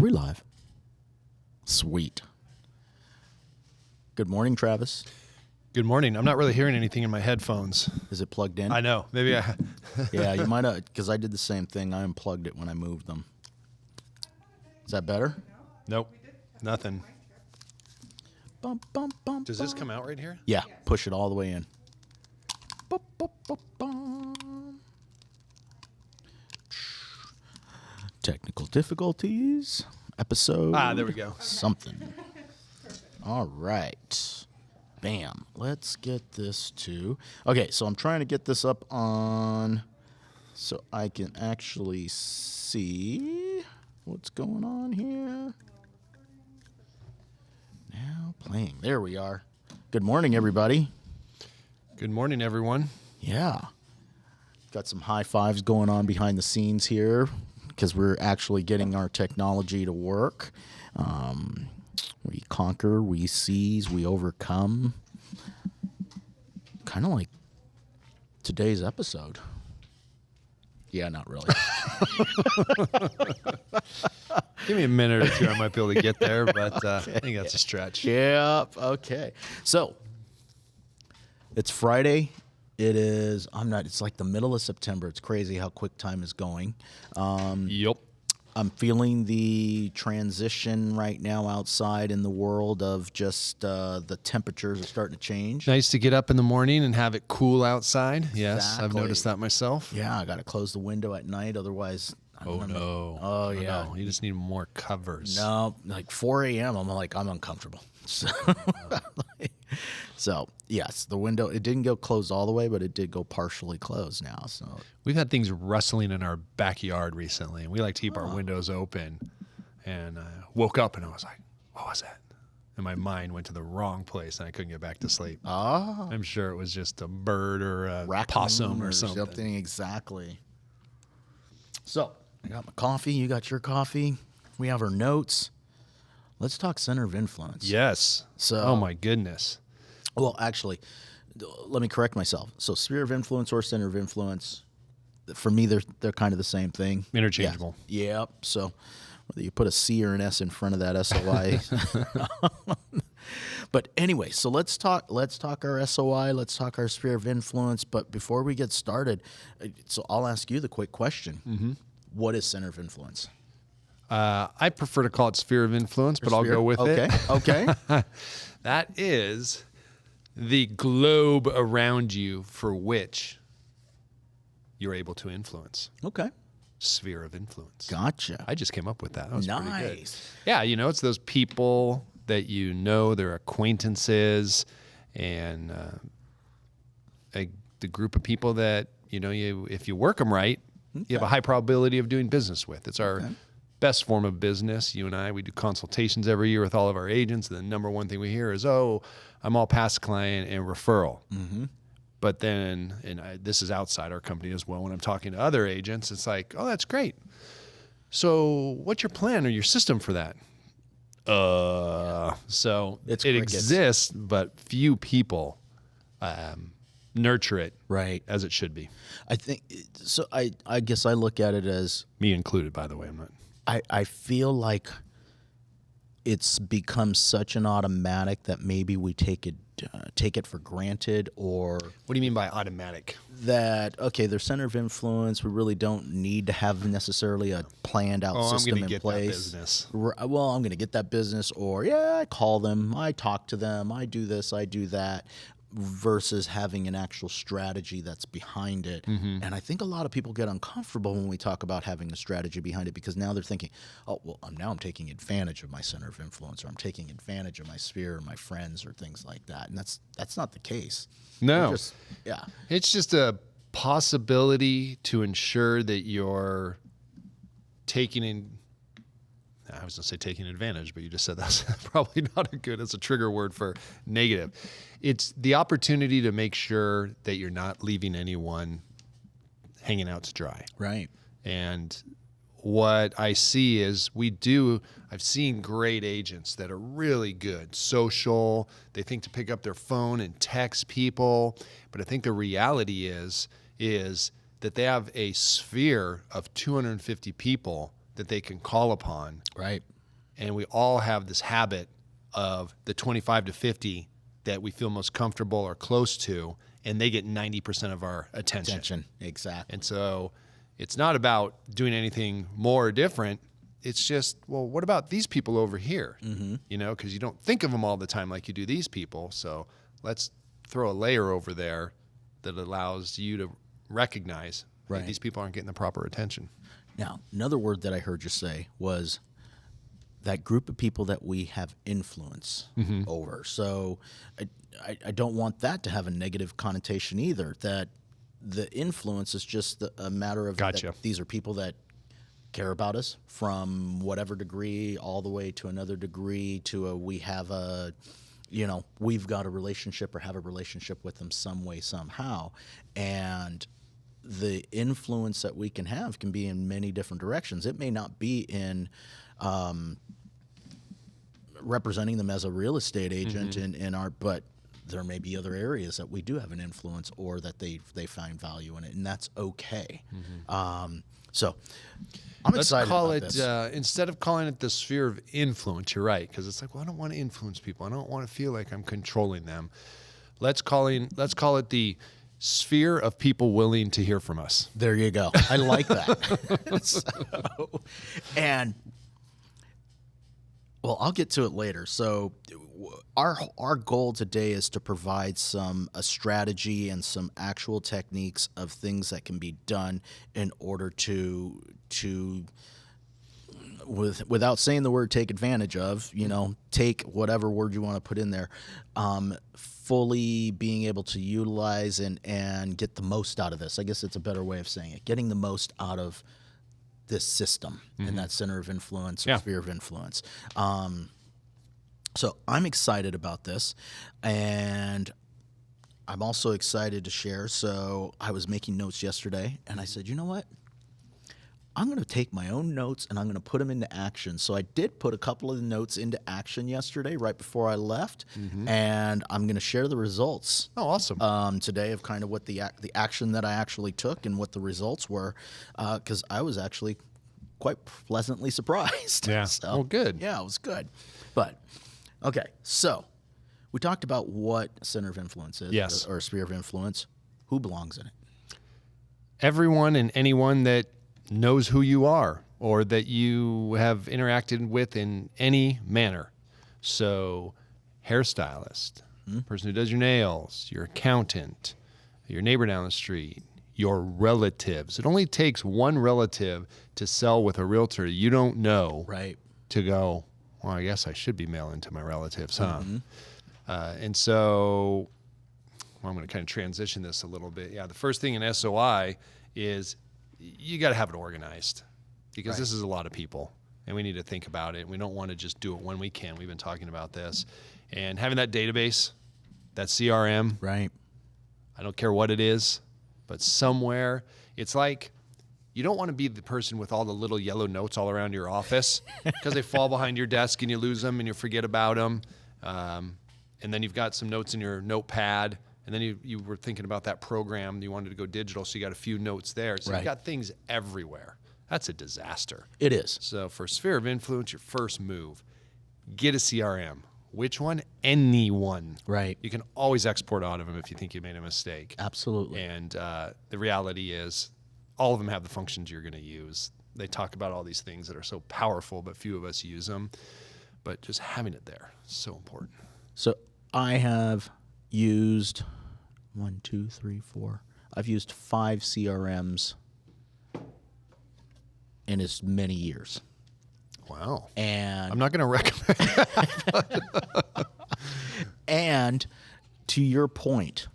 Are we live? Sweet. Good morning, Travis. Good morning. I'm not really hearing anything in my headphones. Is it plugged in? I know. Maybe I... Yeah, you might have, because I did the same thing. I unplugged it when I moved them. Is that better? Nope. Nothing. Bum, bum, bum, Does this come out right here? Yeah, push it all the way in. Bum, bum, bum, bum. Technical difficulties. Episode. There we go. Something. All right. Bam. Let's get this to... Okay, so I'm trying to get this up on... so I can actually see what's going on here. Now playing. There we are. Good morning, everybody. Good morning, everyone. Yeah. Got some high fives going on behind the scenes here because we're actually getting our technology to work. We conquer, we seize, we overcome. Kind of like today's episode. Yeah, not really. Give me a minute or two. I might be able to get there, but I think that's a stretch. Yep. Okay. So it's Friday. It is, it's like the middle of September. It's crazy how quick time is going. Yep. I'm feeling the transition right now outside in the world of just the temperatures are starting to change. Nice to get up in the morning and have it cool outside. Yes, Exactly. I've noticed that myself. Yeah, I got to close the window at night. Otherwise, Oh, no. Oh, yeah. No. You just need more covers. No, like 4 a.m., I'm uncomfortable. So, yes, the window, it didn't go closed all the way, but it did go partially closed now. So We've had things rustling in our backyard recently, and we like to keep our windows open. And I woke up, and I was like, what was that? And my mind went to the wrong place, and I couldn't get back to sleep. I'm sure it was just a bird or a possum or something. Exactly. So, I got my coffee. You got your coffee. We have our notes. Let's talk center of influence. Yes. So, oh, my goodness. Well, actually, let me correct myself. So sphere of influence or center of influence, for me, they're kind of the same thing. Interchangeable. Yeah. Yep. So whether you put a C or an S in front of that SOI. But anyway, so let's talk our SOI. Let's talk our sphere of influence. But before we get started, so I'll ask you the quick question. Mm-hmm. What is center of influence? I prefer to call it sphere of influence, but I'll go with it. Okay. That is the globe around you for which you're able to influence. Okay. Sphere of influence. Gotcha. I just came up with that. That was pretty good. Nice. Yeah, it's those people that they're acquaintances, and the group of people that, if you work them right, you have a high probability of doing business with. It's our best form of business. You and I, we do consultations every year with all of our agents. And the number one thing we hear is, I'm all past client and referral. Mm-hmm. But then, this is outside our company as well, when I'm talking to other agents, it's like, oh, that's great. So what's your plan or your system for that? So It's it crickets. exists, but few people nurture it Right. as it should be. I think so. I guess I look at it as Me included, by the way. I'm not. I feel like it's become such an automatic that maybe we take it for granted, or What do you mean by automatic? that their center of influence. We really don't need to have necessarily a planned out system I'm going in to get place. that business. Well, I'm going to get that business, or I call them, I talk to them, I do this, I do that. Versus having an actual strategy that's behind it. Mm-hmm. And I think a lot of people get uncomfortable when we talk about having a strategy behind it, because now they're thinking, now I'm taking advantage of my center of influence, or I'm taking advantage of my sphere or my friends or things like that. And that's not the case. No. It's It's just a possibility to ensure that you're taking advantage, but you just said that's probably not it's a trigger word for negative. It's the opportunity to make sure that you're not leaving anyone hanging out to dry. right. And what I see is I've seen great agents that are really good, social. They think to pick up their phone and text people. But I think the reality is that they have a sphere of 250 people that they can call upon. Right. And we all have this habit of the 25 to 50 that we feel most comfortable or close to, and they get 90% of our attention. Exactly. And so it's not about doing anything more or different. It's just, well, what about these people over here? You know, because you don't think of them all the time like you do these people. So let's throw a layer over there that allows you to recognize that these people aren't getting the proper attention. Now, another word that I heard you say was that group of people that we have influence over. So I don't want that to have a negative connotation either, that the influence is just a matter of that these are people that care about us from whatever degree all the way to another degree to we've got a relationship or have a relationship with them some way, somehow. And the influence that we can have can be in many different directions. It may not be in representing them as a real estate agent in our, but there may be other areas that we do have an influence or that they find value in it, and that's okay. So I'm excited about this. Instead of calling it the sphere of influence, you're right, because it's like, well, I don't want to influence people. I don't want to feel like I'm controlling them. Let's call it the sphere of people willing to hear from us. There you go. I like that. Well, I'll get to it later. So our goal today is to provide a strategy and some actual techniques of things that can be done in order to without saying the word take advantage of, take whatever word you want to put in there, fully being able to utilize and get the most out of this. I guess it's a better way of saying it. Getting the most out of this system and that center of influence or sphere of influence. So I'm excited about this, and I'm also excited to share. So I was making notes yesterday, and I said, you know what? I'm going to take my own notes, and I'm going to put them into action. So I did put a couple of the notes into action yesterday right before I left, and I'm going to share the results. Oh, awesome. Today of kind of what the action that I actually took and what the results were, because I was actually quite pleasantly surprised. Yeah. So, well, good. Yeah, it was good. But, okay, so we talked about what center of influence is, or sphere of influence. Who belongs in it? Everyone and anyone that knows who you are or that you have interacted with in any manner. So, hairstylist, person who does your nails, your accountant, your neighbor down the street, your relatives. It only takes one relative to sell with a realtor you don't know to go, well, I guess I should be mailing to my relatives, huh? And so, I'm going to kind of transition this a little bit. Yeah, the first thing in SOI is you got to have it organized, because this is a lot of people, and we need to think about it. We don't want to just do it when we can. We've been talking about this. And having that database, that CRM, I don't care what it is, but somewhere, it's like you don't want to be the person with all the little yellow notes all around your office because they fall behind your desk and you lose them and you forget about them. And then you've got some notes in your notepad, and then you were thinking about that program. You wanted to go digital, so you got a few notes there. So you've got things everywhere. That's a disaster. It is. So for sphere of influence, your first move, get a CRM. Which one? Anyone. Right. You can always export out of them if you think you made a mistake. Absolutely. And the reality is all of them have the functions you're going to use. They talk about all these things that are so powerful, but few of us use them. But just having it there is so important. So I have used 1, 2, 3, 4. I've used 5 CRMs in as many years. Wow. And I'm not going to recommend that. And to your point,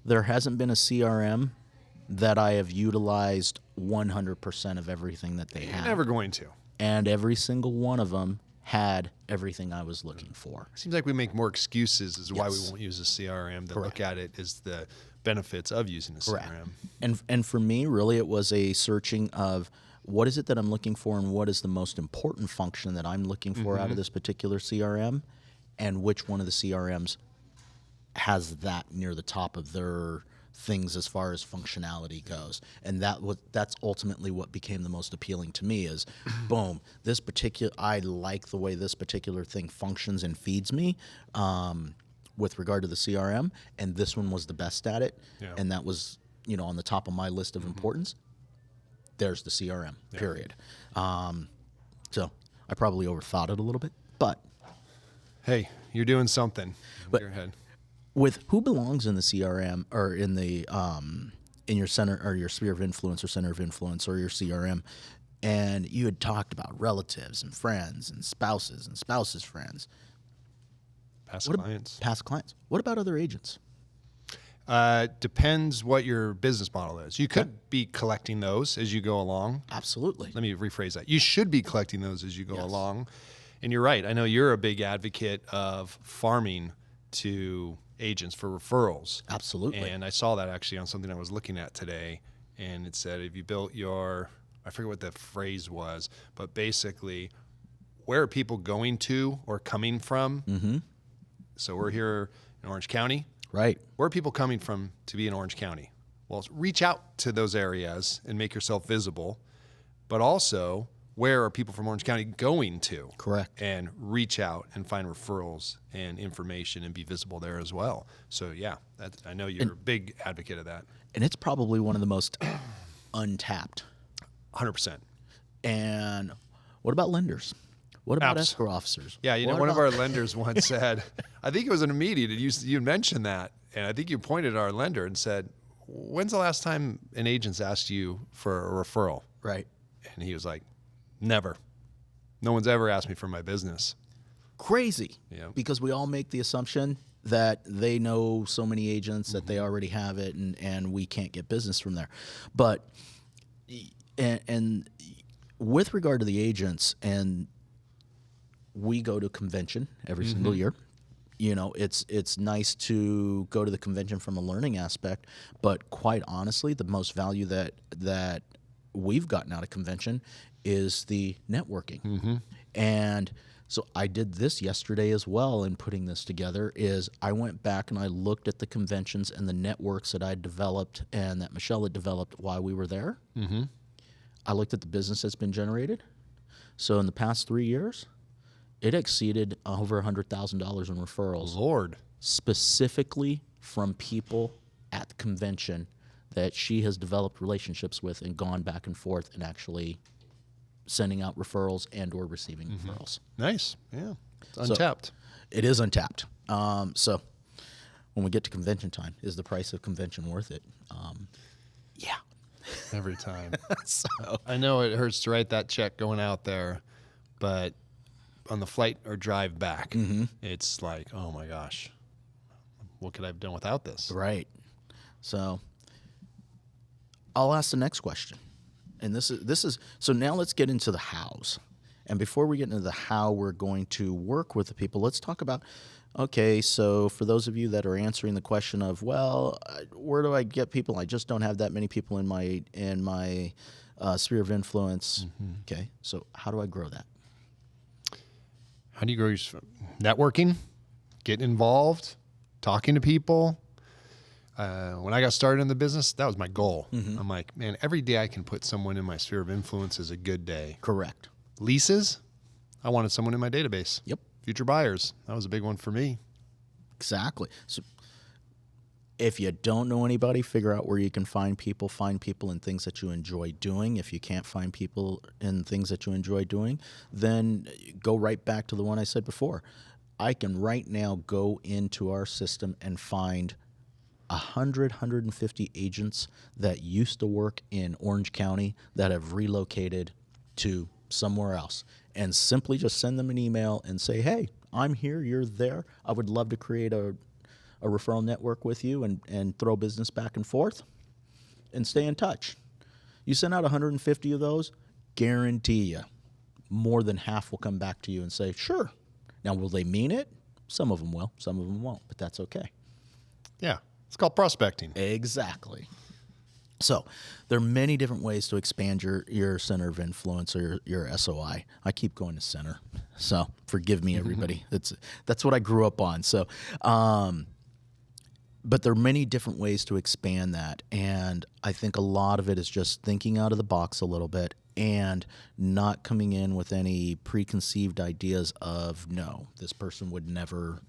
there hasn't been a CRM that I have utilized 100% of everything that they have. Never going to. And every single one of them had everything I was looking for. Seems like we make more excuses as why we won't use a CRM than look at it as the benefits of using a CRM. And for me, really, it was a searching of what is it that I'm looking for and what is the most important function that I'm looking for out of this particular CRM, and which one of the CRMs has that near the top of their things as far as functionality goes. And that's ultimately what became the most appealing to me is, boom, I like the way this particular thing functions and feeds me with regard to the CRM, and this one was the best at it. Yeah. And that was, on the top of my list of importance. There's the CRM, period. So I probably overthought it a little bit, but Hey, you're doing something. But- Your head. with who belongs in the CRM or in the in your center or your sphere of influence or center of influence or your CRM, and you had talked about relatives and friends and spouses' friends, Past clients. past clients. What about other agents? Depends what your business model is. You could be collecting those as you go along. Absolutely. Let me rephrase that. You should be collecting those as you go along. And you're right. I know you're a big advocate of farming to agents for referrals. Absolutely. And I saw that actually on something I was looking at today. And it said, if you built I forget what the phrase was, but basically, where are people going to or coming from? Mm-hmm. So we're here in Orange County. Right. Where are people coming from to be in Orange County? Well, reach out to those areas and make yourself visible. But also, where are people from Orange County going to? Correct. And reach out and find referrals and information and be visible there as well. So, yeah, I know you're a big advocate of that. And it's probably one of the most untapped. 100%. And what about lenders? What about Abs- escrow officers? Yeah, What one of about- our lenders once said, I think it was an immediate, you mentioned that, and I think you pointed at our lender and said, when's the last time an agent's asked you for a referral? Right. And he was like, never. No one's ever asked me for my business. Crazy. Yeah. Because we all make the assumption that they know so many agents that they already have it and we can't get business from there. But and with regard to the agents, and we go to convention every single year. It's nice to go to the convention from a learning aspect, but quite honestly, the most value that we've gotten out of convention is the networking. And so I did this yesterday as well in putting this together is I went back and I looked at the conventions and the networks that I developed and that Michelle had developed while we were there. I looked at the business that's been generated. So in the past 3 years, it exceeded over $100,000 in referrals. Lord. Specifically from people at the convention that she has developed relationships with and gone back and forth and actually sending out referrals and or receiving referrals. Nice. Yeah. It's untapped. It is untapped. So when we get to convention time, is the price of convention worth it? Yeah. Every time. So I know it hurts to write that check going out there, but on the flight or drive back, it's like, oh my gosh, what could I have done without this? right. So I'll ask the next question. And this is so now let's get into the hows. And before we get into the how we're going to work with the people, let's talk about, okay, so for those of you that are answering the question of, well, where do I get people? I just don't have that many people in my sphere of influence. Okay, so how do I grow that? How do you grow your networking, getting involved, talking to people? When I got started in the business, that was my goal. I'm like, man, every day I can put someone in my sphere of influence is a good day. Correct. Leases, I wanted someone in my database. Yep. Future buyers, that was a big one for me. Exactly. So if you don't know anybody, figure out where you can find people in things that you enjoy doing. If you can't find people in things that you enjoy doing, then go right back to the one I said before. I can right now go into our system and find 150 agents that used to work in Orange County that have relocated to somewhere else, and simply just send them an email and say, hey, I'm here, you're there. I would love to create a referral network with you and throw business back and forth and stay in touch. You send out 150 of those, guarantee you more than half will come back to you and say, sure. Now, will they mean it? Some of them will, some of them won't, but that's okay. Yeah. It's called prospecting. Exactly. So there are many different ways to expand your center of influence or your SOI. I keep going to center, so forgive me, everybody. That's what I grew up on. So But there are many different ways to expand that. And I think a lot of it is just thinking out of the box a little bit and not coming in with any preconceived ideas of, no, this person would never,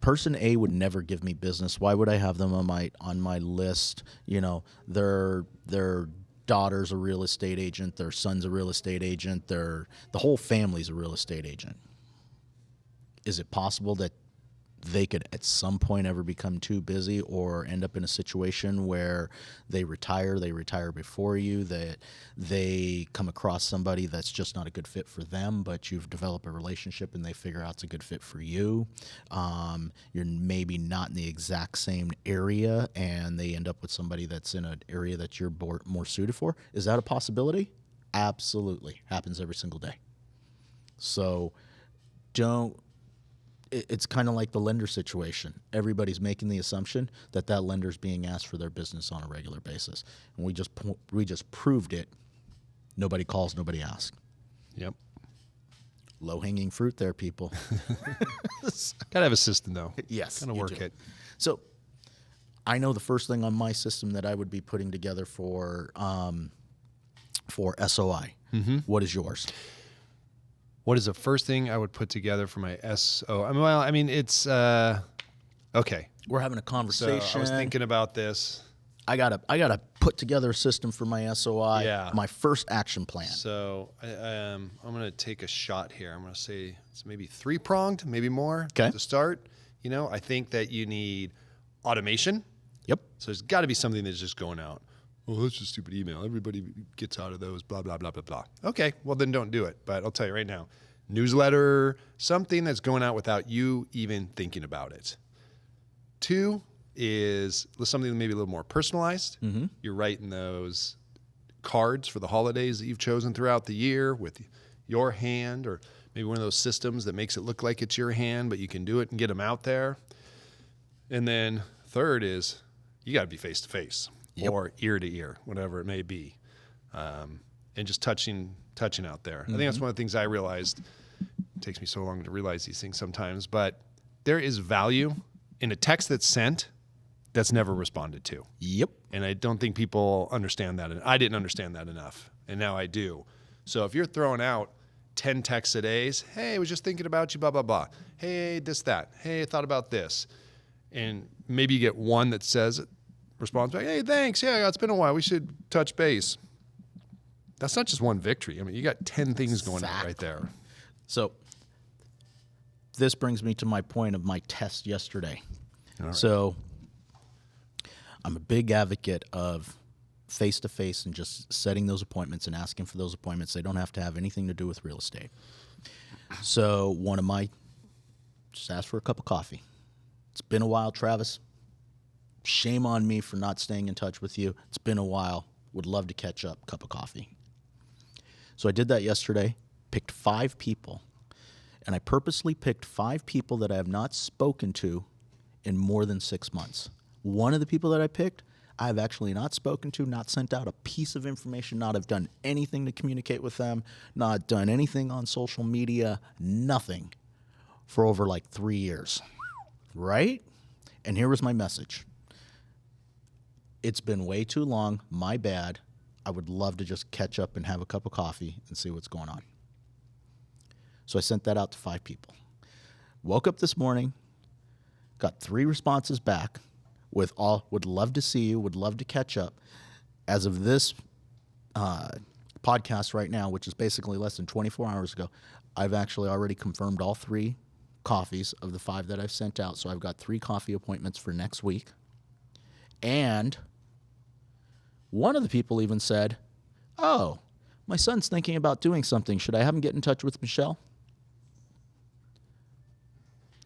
person A would never give me business. Why would I have them on my list? Their daughter's a real estate agent, their son's a real estate agent, the whole family's a real estate agent. Is it possible that they could at some point ever become too busy or end up in a situation where they retire before you, that they come across somebody that's just not a good fit for them, but you've developed a relationship and they figure out it's a good fit for you? You're maybe not in the exact same area and they end up with somebody that's in an area that you're more suited for. Is that a possibility? Absolutely. Happens every single day. So it's kind of like the lender situation. Everybody's making the assumption that lender's being asked for their business on a regular basis. And we just proved it. Nobody calls, nobody asks. Yep. Low-hanging fruit there, people. Gotta have a system, though. Yes. Gotta work it. So I know the first thing on my system that I would be putting together for SOI. Mm-hmm. What is yours? What is the first thing I would put together for my SO? It's okay. We're having a conversation. So I was thinking about this. I gotta put together a system for my SOI. Yeah. My first action plan. So I'm gonna take a shot here. I'm gonna say it's maybe 3-pronged, maybe more. Okay. To start, I think that you need automation. Yep. So there's got to be something that's just going out. Oh, that's just stupid email. Everybody gets out of those, blah, blah, blah, blah, blah. Okay, well, then don't do it. But I'll tell you right now, newsletter, something that's going out without you even thinking about it. 2 is something maybe a little more personalized. Mm-hmm. You're writing those cards for the holidays that you've chosen throughout the year with your hand, or maybe one of those systems that makes it look like it's your hand, but you can do it and get them out there. And then 3rd is you got to be face-to-face. Yep. Or ear to ear, whatever it may be, and just touching out there. Mm-hmm. I think that's one of the things I realized. It takes me so long to realize these things sometimes, but there is value in a text that's sent that's never responded to. Yep. And I don't think people understand that. And I didn't understand that enough, and now I do. So if you're throwing out 10 texts a day, hey, I was just thinking about you, blah, blah, blah. Hey, this, that. Hey, I thought about this. And maybe you get one that says, responds back, hey, thanks. Yeah, it's been a while. We should touch base. That's not just one victory. I mean, you got 10 things going on right there. So this brings me to my point of my test yesterday. All right. So I'm a big advocate of face-to-face and just setting those appointments and asking for those appointments. They don't have to have anything to do with real estate. So just ask for a cup of coffee. It's been a while, Travis. Shame on me for not staying in touch with you. It's been a while. Would love to catch up. Cup of coffee. So I did that yesterday. Picked 5 people. And I purposely picked 5 people that I have not spoken to in more than 6 months. One of the people that I picked, I have actually not spoken to, not sent out a piece of information, not have done anything to communicate with them, not done anything on social media, nothing for over 3 years. Right? And here was my message. It's been way too long. My bad. I would love to just catch up and have a cup of coffee and see what's going on. So I sent that out to 5 people. Woke up this morning, got 3 responses back with all, would love to see you, would love to catch up. As of this podcast right now, which is basically less than 24 hours ago, I've actually already confirmed all 3 coffees of the 5 that I've sent out. So I've got 3 coffee appointments for next week. And one of the people even said, oh, my son's thinking about doing something. Should I have him get in touch with Michelle?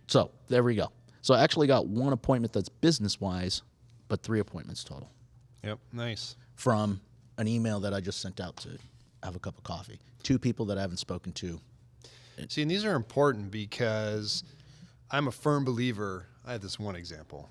So there we go. So I actually got 1 appointment that's business-wise, but 3 appointments total. Yep, nice. From an email that I just sent out to have a cup of coffee. 2 people that I haven't spoken to. See, and these are important because I'm a firm believer. I had this one example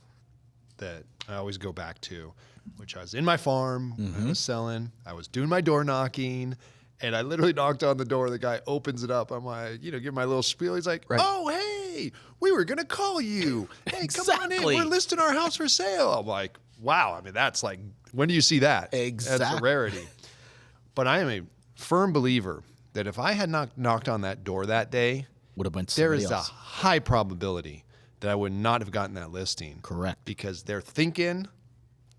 that I always go back to, which I was in my farm, I was selling, I was doing my door knocking, and I literally knocked on the door. The guy opens it up. I'm like, give my little spiel. He's like, oh, hey. hey, we were going to call you. Hey, come on in. Exactly. We're listing our house for sale. I'm like, wow. I mean, that's like, when do you see that? That's a Exactly. rarity. But I am a firm believer that if I had not knocked on that door that day, Would have went to there somebody is else. a high probability that I would not have gotten that listing. Correct. Because they're thinking,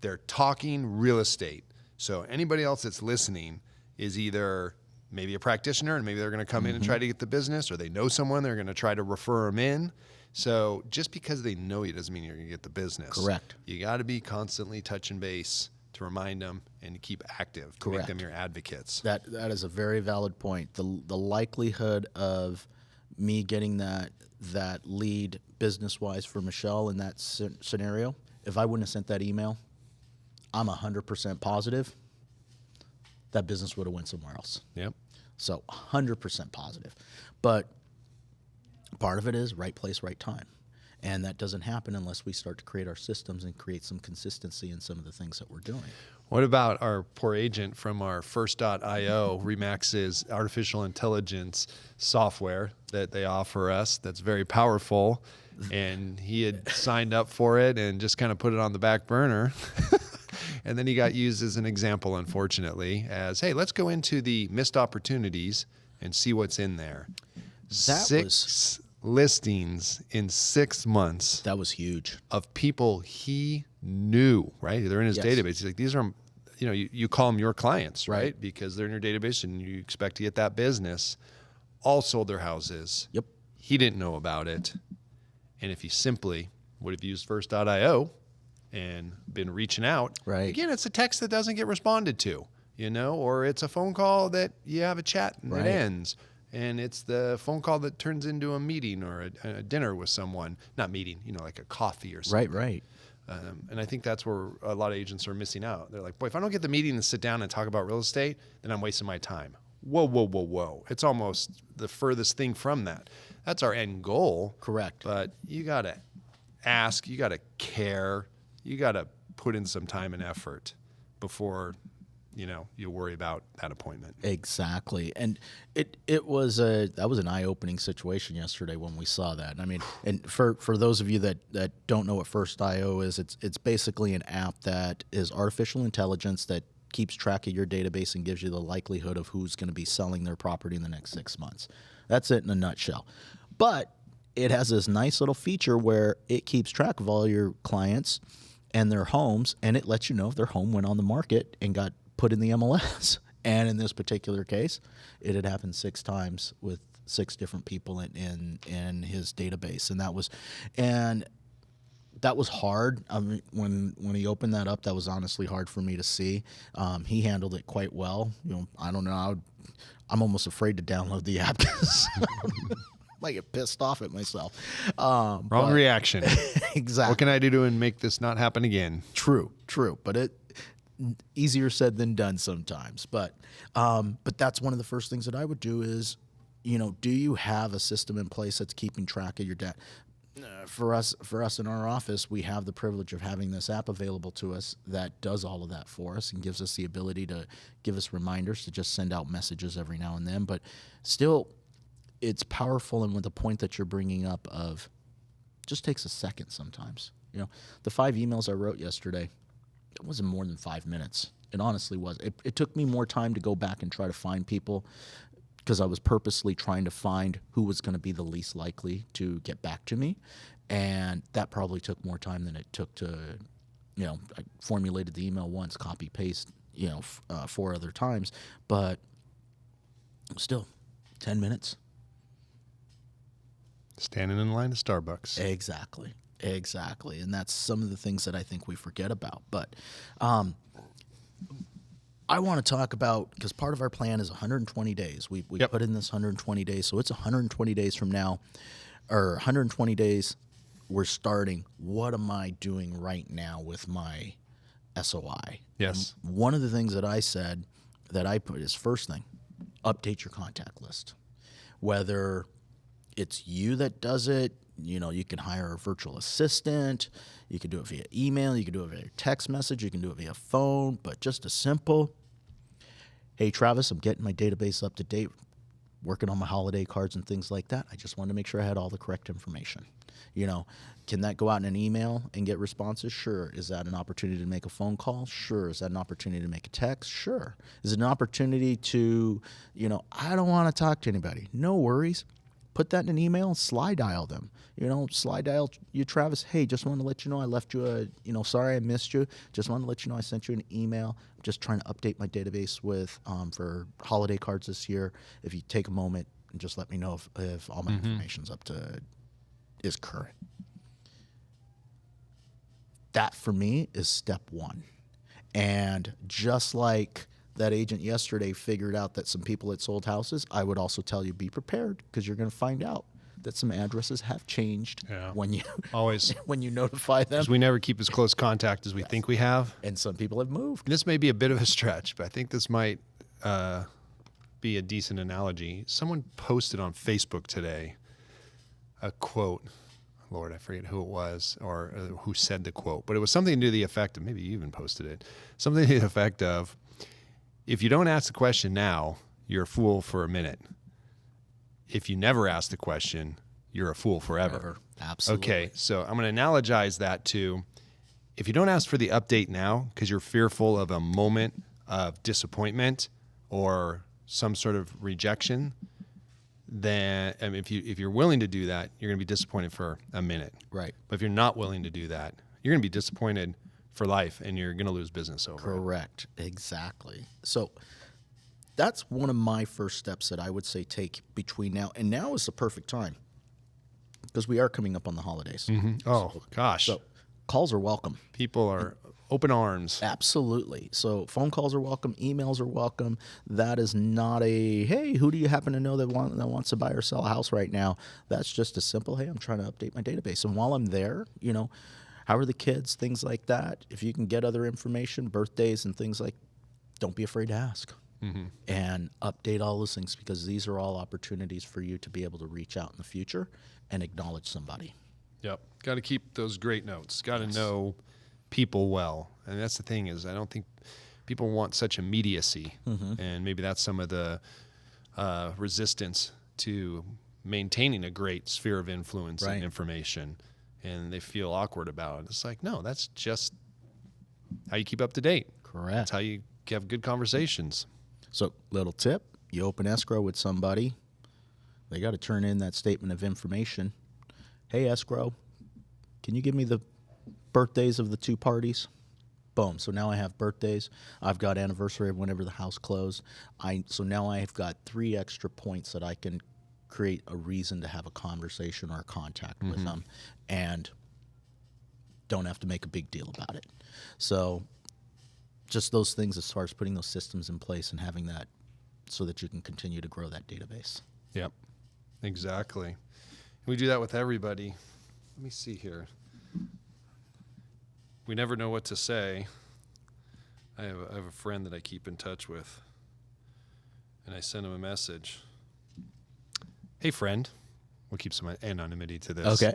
they're talking real estate. So anybody else that's listening is either maybe a practitioner and maybe they're going to come in and try to get the business, or they know someone, they're going to try to refer them in. So just because they know you doesn't mean you're going to get the business. Correct. You got to be constantly touching base to remind them and to keep active, to make Correct. them your advocates. That is a very valid point. The likelihood of me getting that lead business wise for Michelle in that scenario, if I wouldn't have sent that email, I'm 100% positive that business would have went somewhere else. Yep. So 100% positive. But part of it is right place, right time. And that doesn't happen unless we start to create our systems and create some consistency in some of the things that we're doing. What about our poor agent from our First.io, Remax's artificial intelligence software that they offer us that's very powerful? And he had signed up for it and just kind of put it on the back burner. And then he got used as an example, unfortunately, as, hey, let's go into the missed opportunities and see what's in there. Six listings in 6 months. That was huge. Of people he knew, right? They're in his Yes. database. He's like, these are, you call them your clients, right? Because they're in your database and you expect to get that business. All sold their houses. Yep. He didn't know about it. And if he simply would have used First.io and been reaching out, Right. again, it's a text that doesn't get responded to, or it's a phone call that you have a chat and Right. it ends. And it's the phone call that turns into a meeting or a dinner with someone. Not meeting, like a coffee or something. Right. And I think that's where a lot of agents are missing out. They're like, boy, if I don't get the meeting to sit down and talk about real estate, then I'm wasting my time. Whoa. It's almost the furthest thing from that. That's our end goal. Correct. But you got to ask, you got to care, you got to put in some time and effort before you worry about that appointment. Exactly. And that was an eye-opening situation yesterday when we saw that. I mean, and for those of you that don't know what First.io is, it's basically an app that is artificial intelligence that keeps track of your database and gives you the likelihood of who's going to be selling their property in the next 6 months. That's it in a nutshell. But it has this nice little feature where it keeps track of all your clients and their homes, and it lets you know if their home went on the market and got put in the MLS. And in this particular case, it had happened 6 times with 6 different people in his database. And that was hard. I mean, when he opened that up, that was honestly hard for me to see. He handled it quite well. I don't know. I'm almost afraid to download the app because I might get pissed off at myself. Wrong reaction. Exactly. What can I do to make this not happen again? True. But easier said than done sometimes. But that's one of the first things that I would do is, do you have a system in place that's keeping track of your data? For us in our office, we have the privilege of having this app available to us that does all of that for us and gives us the ability to give us reminders to just send out messages every now and then. But still, it's powerful, and with the point that you're bringing up of just takes a second sometimes. The 5 emails I wrote yesterday, it wasn't more than 5 minutes. It honestly was. It took me more time to go back and try to find people because I was purposely trying to find who was going to be the least likely to get back to me. And that probably took more time than it took to, I formulated the email once, copy, paste, 4 other times. But still, 10 minutes. Standing in line at Starbucks. Exactly. And that's some of the things that I think we forget about. But I want to talk about, because part of our plan is 120 days. We Yep. put in this 120 days. So it's 120 days from now, or 120 days we're starting. What am I doing right now with my SOI? Yes. And one of the things that I said that I put is, first thing, update your contact list. Whether it's you that does it, you can hire a virtual assistant, you can do it via email, you can do it via text message, you can do it via phone, but just a simple, hey, Travis, I'm getting my database up to date. working on my holiday cards and things like that. I just wanted to make sure I had all the correct information. You know, can that go out in an email and get responses? Sure. Is that an opportunity to make a phone call? Sure. Is that an opportunity to make a text? Sure. Is it an opportunity to, you know, I don't want to talk to anybody. No worries. Put that in an email and slide dial them. You know, slide dial you, Travis. Hey, just wanted to let you know I left you a, you know, sorry I missed you. Just wanted to let you know I sent you an email. I'm just trying to update my database with for holiday cards this year. If you take a moment and just let me know if all my information's is current. That for me is step one. And just like that agent yesterday figured out that some people had sold houses, I would also tell you be prepared, because you're going to find out that some addresses have changed when you always when you notify them. Because we never keep as close contact as we think we have. And some people have moved. This may be a bit of a stretch, but I think this might be a decent analogy. Someone posted on Facebook today a quote. Lord, I forget who it was or who said the quote, but it was something to the effect of, maybe you even posted it, something to the effect of, if you don't ask the question now, you're a fool for a minute. If you never ask the question, you're a fool forever. Absolutely. Okay, so I'm going to analogize that to, if you don't ask for the update now because you're fearful of a moment of disappointment or some sort of rejection, then I mean, if you're willing to do that, you're going to be disappointed for a minute. Right. But if you're not willing to do that, you're going to be disappointed for life, and you're going to lose business over it. Correct. Exactly. So that's one of my first steps that I would say take between now. And now is the perfect time, because we are coming up on the holidays. Oh, gosh. So calls are welcome. People are open arms. Absolutely. So phone calls are welcome. Emails are welcome. That is not a, hey, who do you happen to know that wants to buy or sell a house right now? That's just a simple, hey, I'm trying to update my database. And while I'm there, you know, how are the kids? Things like that. If you can get other information, birthdays and things like, don't be afraid to ask. And update all those things, because these are all opportunities for you to be able to reach out in the future and acknowledge somebody. Yep. Got to keep those great notes. Got to know people well. And that's the thing, is I don't think people want such immediacy. And maybe that's some of the resistance to maintaining a great sphere of influence and information. And they feel awkward about it. It's like, no, that's just how you keep up to date. Correct. That's how you have good conversations. So, little tip, you open escrow with somebody, they got to turn in that statement of information. Hey, escrow, can you give me the birthdays of the two parties? Boom. So now I have birthdays. I've got anniversary of whenever the house closed. So now I've got 3 extra points that I can create a reason to have a conversation or a contact with them, and don't have to make a big deal about it. So just those things as far as putting those systems in place and having that so that you can continue to grow that database. Yep, exactly. We do that with everybody. Let me see here. We never know what to say. I have a friend that I keep in touch with, and I send him a message. Hey, friend. We'll keep some anonymity to this. Okay.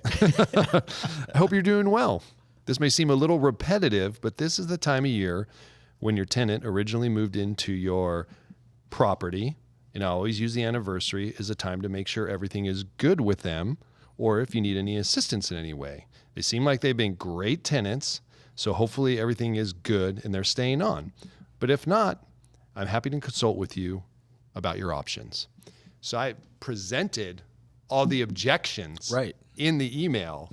I hope you're doing well. This may seem a little repetitive, but this is the time of year when your tenant originally moved into your property. And I always use the anniversary as a time to make sure everything is good with them, or if you need any assistance in any way. They seem like they've been great tenants, so hopefully everything is good and they're staying on. But if not, I'm happy to consult with you about your options. So I presented all the objections in the email.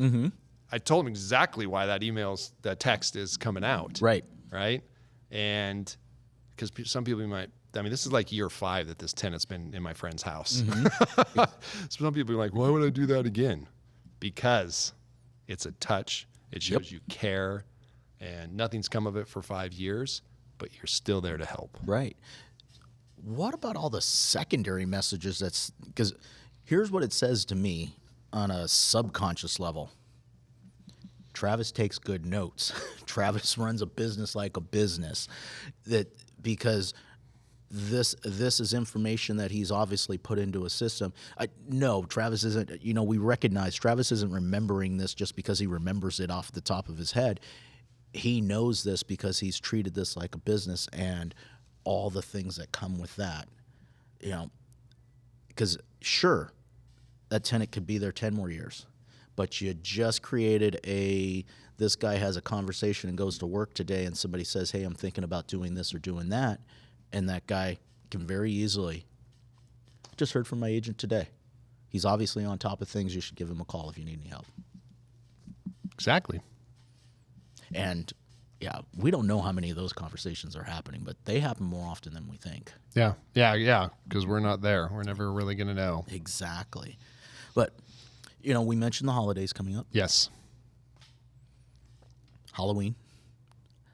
I told him exactly why that text is coming out. Right. And because some people might, I mean, this is like year 5 that this tenant's been in my friend's house. Some people are like, why would I do that again? Because it's a touch. It shows you care, and nothing's come of it for 5 years, but you're still there to help. Right. What about all the secondary messages? Because here's what it says to me on a subconscious level. Travis takes good notes. Travis runs a business like a business. Because this is information that he's obviously put into a system. No, Travis isn't. We recognize Travis isn't remembering this just because he remembers it off the top of his head. He knows this because he's treated this like a business and all the things that come with that. Because sure, that tenant could be there 10 more years, but you just created this guy has a conversation and goes to work today and somebody says, hey, I'm thinking about doing this or doing that. And that guy can very easily, just heard from my agent today. He's obviously on top of things. You should give him a call if you need any help. Exactly. And yeah, we don't know how many of those conversations are happening, but they happen more often than we think. Yeah. Because we're not there. We're never really going to know. Exactly. But, we mentioned the holidays coming up. Yes. Halloween.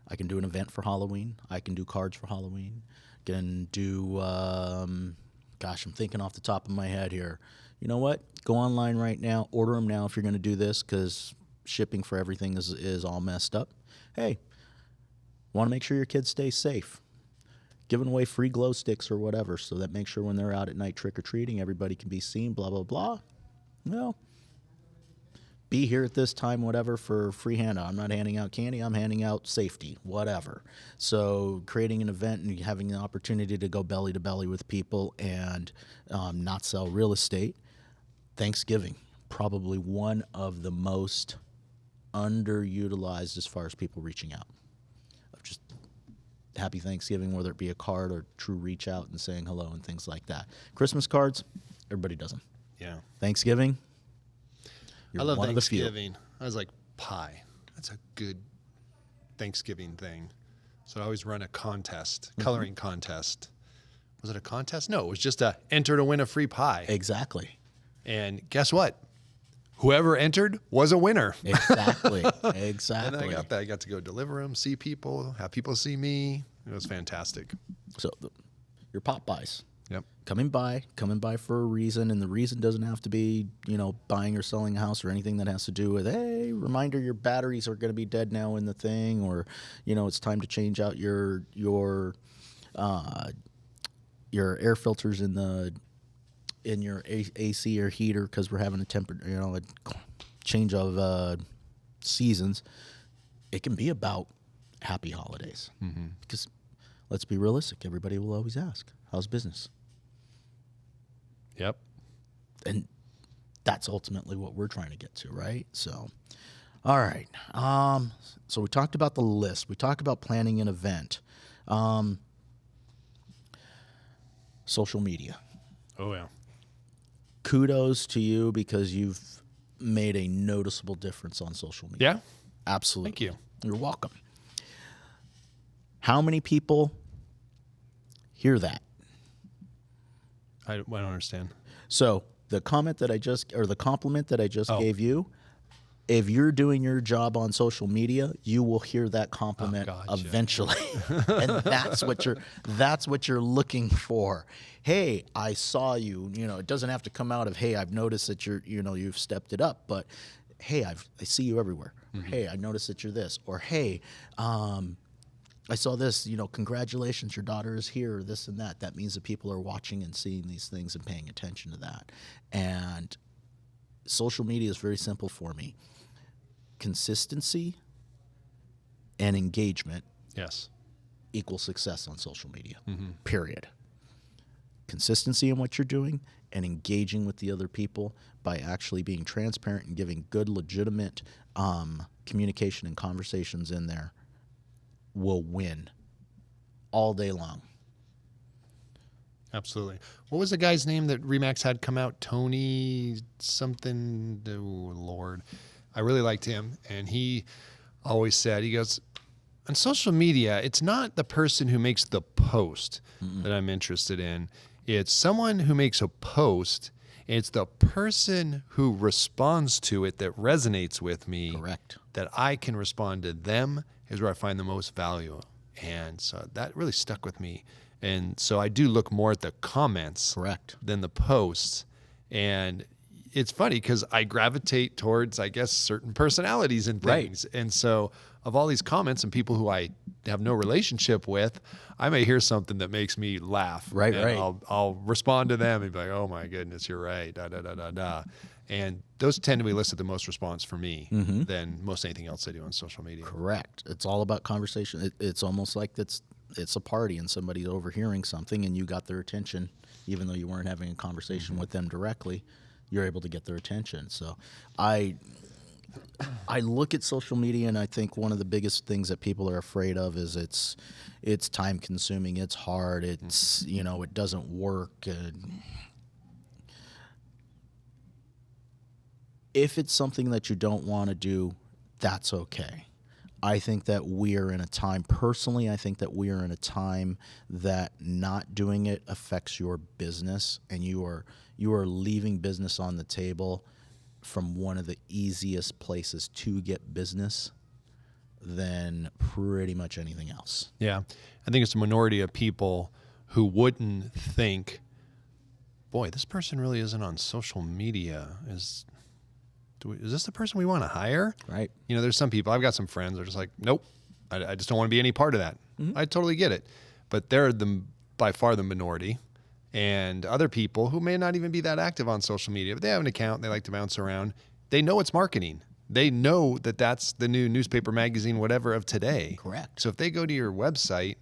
I can do an event for Halloween. I can do cards for Halloween. Can do, I'm thinking off the top of my head here. You know what? Go online right now. Order them now if you're going to do this because shipping for everything is all messed up. Hey, want to make sure your kids stay safe. Giving away free glow sticks or whatever so that make sure when they're out at night trick-or-treating, everybody can be seen, blah, blah, blah. Well, be here at this time, whatever, for free handout. I'm not handing out candy. I'm handing out safety, whatever. So creating an event and having the opportunity to go belly to belly with people and not sell real estate. Thanksgiving, probably one of the most underutilized as far as people reaching out. Just happy Thanksgiving, whether it be a card or true reach out and saying hello and things like that. Christmas cards, everybody does them. Yeah. Thanksgiving, I love Thanksgiving. I was like, pie. That's a good Thanksgiving thing. So I always run a contest, coloring contest. Was it a contest? No, it was just a enter to win a free pie. Exactly. And guess what? Whoever entered was a winner. Exactly. And I got that. I got to go deliver them, see people, have people see me. It was fantastic. So your pop buys. Yep. Coming by for a reason, and the reason doesn't have to be, buying or selling a house or anything that has to do with, hey, reminder your batteries are going to be dead now in the thing, or, it's time to change out your air filters in your AC or heater because we're having a change of seasons. It can be about happy holidays because let's be realistic. Everybody will always ask, how's business? Yep. And that's ultimately what we're trying to get to, right? So, all right. So we talked about the list. We talked about planning an event. Social media. Oh, yeah. Kudos to you because you've made a noticeable difference on social media. Yeah? Absolutely. Thank you. You're welcome. How many people hear that? I don't understand. So the compliment that I just gave you, if you're doing your job on social media, you will hear that compliment eventually. And that's what you're looking for. Hey, I saw you, it doesn't have to come out of, hey, I've noticed that you've stepped it up, but hey, I see you everywhere. Mm-hmm. Hey, I noticed that you're this, or hey, I saw this, congratulations, your daughter is here, or this and that. That means that people are watching and seeing these things and paying attention to that. And social media is very simple for me. Consistency and engagement equals success on social media, period. Consistency in what you're doing and engaging with the other people by actually being transparent and giving good, legitimate communication and conversations in there will win all day long. Absolutely. What was the guy's name that Remax had come out? Tony something. Oh, Lord. I really liked him. And he always said, he goes, on social media, it's not the person who makes the post that I'm interested in. It's someone who makes a post. It's the person who responds to it that resonates with me. Correct. That I can respond to them is where I find the most value. And so that really stuck with me. And so I do look more at the comments than the posts. And it's funny because I gravitate towards, I guess, certain personalities and things. Right. And so of all these comments and people who I have no relationship with, I may hear something that makes me laugh. Right. I'll respond to them and be like, oh my goodness, you're right. Da, da, da, da, da. And those tend to elicit the most response for me than most anything else I do on social media. Correct. It's all about conversation. It's almost like it's a party and somebody's overhearing something and you got their attention even though you weren't having a conversation with them directly, you're able to get their attention. So I look at social media, and I think one of the biggest things that people are afraid of is it's time consuming, it's hard, it's it doesn't work. If it's something that you don't want to do, that's okay. I think that we are in a time, personally, I think that we are in a time that not doing it affects your business, and you are leaving business on the table from one of the easiest places to get business than pretty much anything else. Yeah. I think it's a minority of people who wouldn't think, boy, this person really isn't on social media. Is this the person we want to hire? Right. There's some people, I've got some friends that are just like, nope, I just don't want to be any part of that. I totally get it. But they're by far the minority. And other people who may not even be that active on social media, but they have an account, they like to bounce around. They know it's marketing. They know that that's the new newspaper, magazine, whatever of today. Correct. So if they go to your website,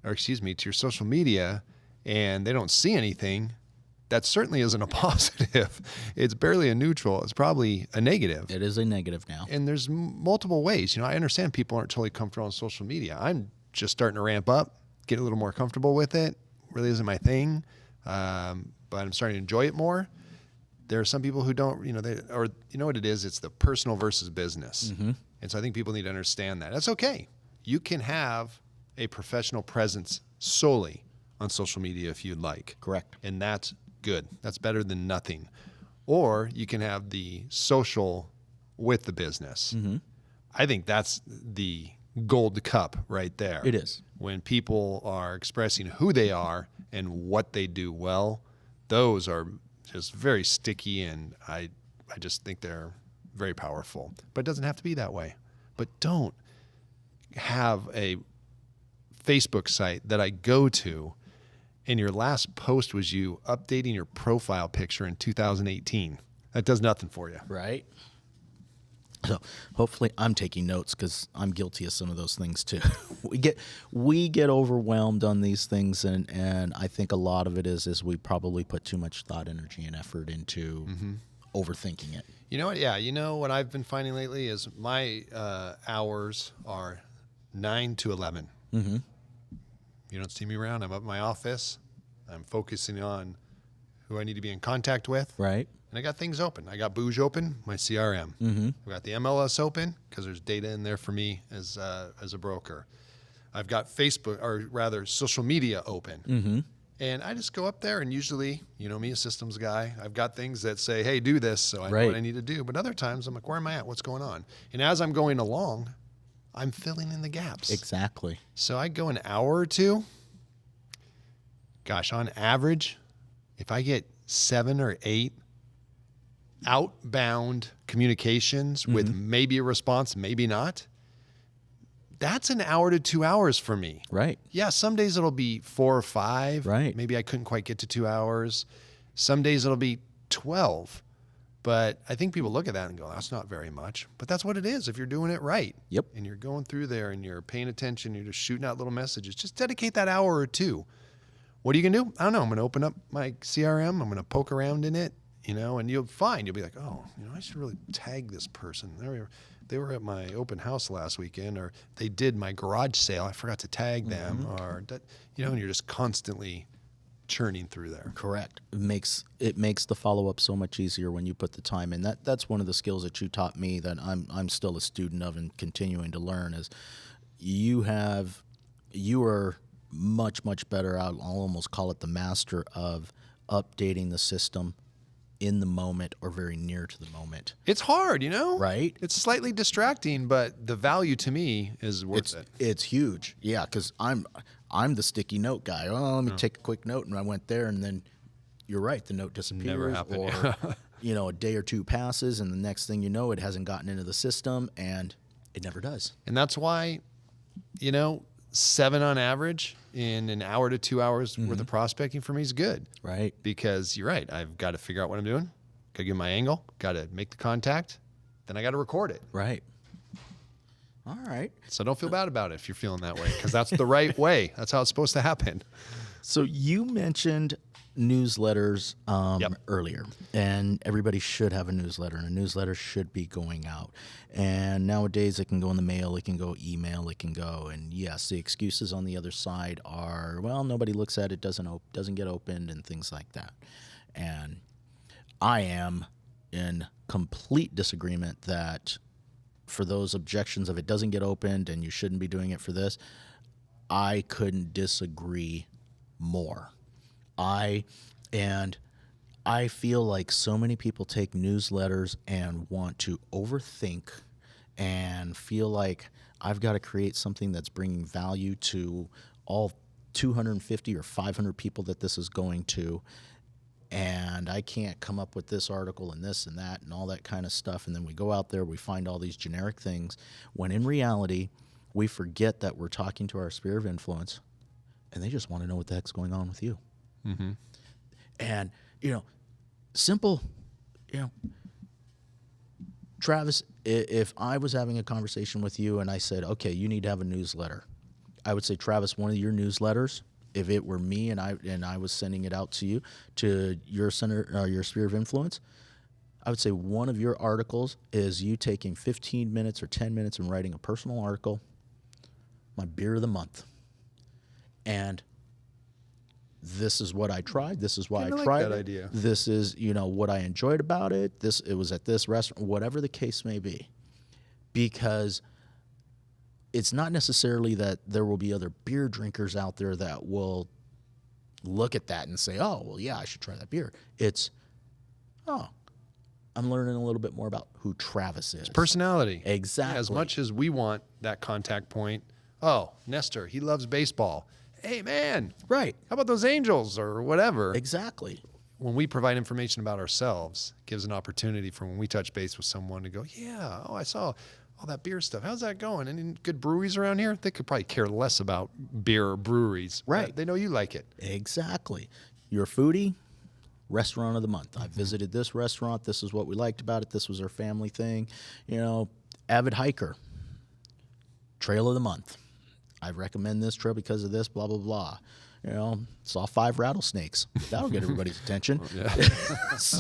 to your social media, and they don't see anything, that certainly isn't a positive. It's barely a neutral. It's probably a negative. It is a negative now. And there's multiple ways. I understand people aren't totally comfortable on social media. I'm just starting to ramp up, get a little more comfortable with it. Really isn't my thing. But I'm starting to enjoy it more. There are some people who don't, what it is? It's the personal versus business. And so I think people need to understand that. That's okay. You can have a professional presence solely on social media if you'd like. Correct. And that's good. That's better than nothing. Or you can have the social with the business. I think that's the gold cup right there. It is. When people are expressing who they are and what they do well, those are just very sticky, and I just think they're very powerful. But it doesn't have to be that way. But don't have a Facebook site that I go to and your last post was you updating your profile picture in 2018. That does nothing for you. Right. So hopefully I'm taking notes, because I'm guilty of some of those things too. we get overwhelmed on these things, and I think a lot of it is we probably put too much thought, energy, and effort into overthinking it. You know what? Yeah. What I've been finding lately is my hours are 9 to 11. You don't see me around. I'm up in my office. I'm focusing on who I need to be in contact with. Right. And I got things open. I got Bouge open, my CRM. I've got the MLS open because there's data in there for me as a broker. I've got Facebook, or rather social media open. And I just go up there, and usually, me, a systems guy, I've got things that say, hey, do this, so I know what I need to do. But other times I'm like, where am I at? What's going on? And as I'm going along, I'm filling in the gaps. Exactly. So I go an hour or two. Gosh, on average, if I get 7 or 8 outbound communications with maybe a response, maybe not, that's an hour to 2 hours for me. Right. Yeah, some days it'll be 4 or 5. Right. Maybe I couldn't quite get to 2 hours. Some days it'll be 12. But I think people look at that and go, that's not very much. But that's what it is if you're doing it right. Yep. And you're going through there and you're paying attention, you're just shooting out little messages. Just dedicate that hour or two. What are you going to do? I don't know. I'm going to open up my CRM. I'm going to poke around in it, and you'll be like, oh, I should really tag this person. They were at my open house last weekend, or they did my garage sale. I forgot to tag them, or that, and you're just constantly churning through there. Correct. It makes the follow-up so much easier when you put the time in. That's one of the skills that you taught me that I'm still a student of and continuing to learn is you are much, much better. I'll almost call it the master of updating the system in the moment or very near to the moment. It's hard, Right? It's slightly distracting, but the value to me is worth it. It's huge. Yeah, because I'm the sticky note guy. Oh, let me take a quick note, and I went there, and then you're right, the note disappears. Never happened. Or a day or two passes, and the next thing you know, it hasn't gotten into the system, and it never does. And that's why, 7 on average in an hour to 2 hours worth of prospecting for me is good. Right. Because you're right. I've got to figure out what I'm doing. Got to get my angle. Got to make the contact. Then I got to record it. Right. All right. So don't feel bad about it if you're feeling that way, because that's the right way. That's how it's supposed to happen. So you mentioned newsletters Yep. earlier, and everybody should have a newsletter, and a newsletter should be going out. And nowadays, it can go in the mail, it can go email, it can go. And yes, the excuses on the other side are, well, nobody looks at it, doesn't get opened, and things like that. And I am in complete disagreement that for those objections of it doesn't get opened and you shouldn't be doing it for this, I couldn't disagree more. I feel like so many people take newsletters and want to overthink and feel like I've got to create something that's bringing value to all 250 or 500 people that this is going to. And I can't come up with this article and this and that and all that kind of stuff. And then we go out there, we find all these generic things, when in reality, we forget that we're talking to our sphere of influence, and they just want to know what the heck's going on with you. Mm-hmm. And, simple, Travis, if I was having a conversation with you and I said, okay, you need to have a newsletter, I would say, Travis, one of your newsletters, if it were me and I was sending it out to you, to your center, your sphere of influence, I would say one of your articles is you taking 15 minutes or 10 minutes and writing a personal article, my beer of the month. And this is what I tried. This is why I like tried that it. idea. This is, what I enjoyed about it. It was at this restaurant, whatever the case may be. Because it's not necessarily that there will be other beer drinkers out there that will look at that and say, oh, well, yeah, I should try that beer. It's, oh, I'm learning a little bit more about who Travis is. Personality. Exactly. Yeah, as much as we want that contact point. Oh, Nestor, he loves baseball. Hey, man. Right. How about those Angels or whatever? Exactly. When we provide information about ourselves, it gives an opportunity for when we touch base with someone to go, yeah, oh, I saw all that beer stuff. How's that going? Any good breweries around here? They could probably care less about beer or breweries. Right. They know you like it. Exactly. You're a foodie, restaurant of the month. I visited this restaurant. This is what we liked about it. This was our family thing. Avid hiker, trail of the month. I recommend this trail because of this, blah, blah, blah. Saw 5 rattlesnakes. That'll get everybody's attention. So,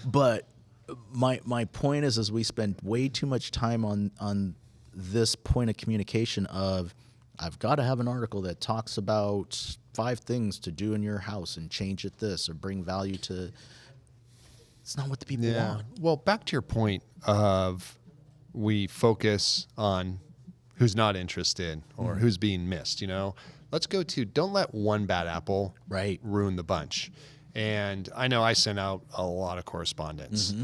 but my point is we spend way too much time on this point of communication of, I've got to have an article that talks about 5 things to do in your house and change it this or bring value to. It's not what the people want. Well, back to your point of we focus on who's not interested or who's being missed, Let's go to don't let one bad apple ruin the bunch. And I know I sent out a lot of correspondence. Mm-hmm.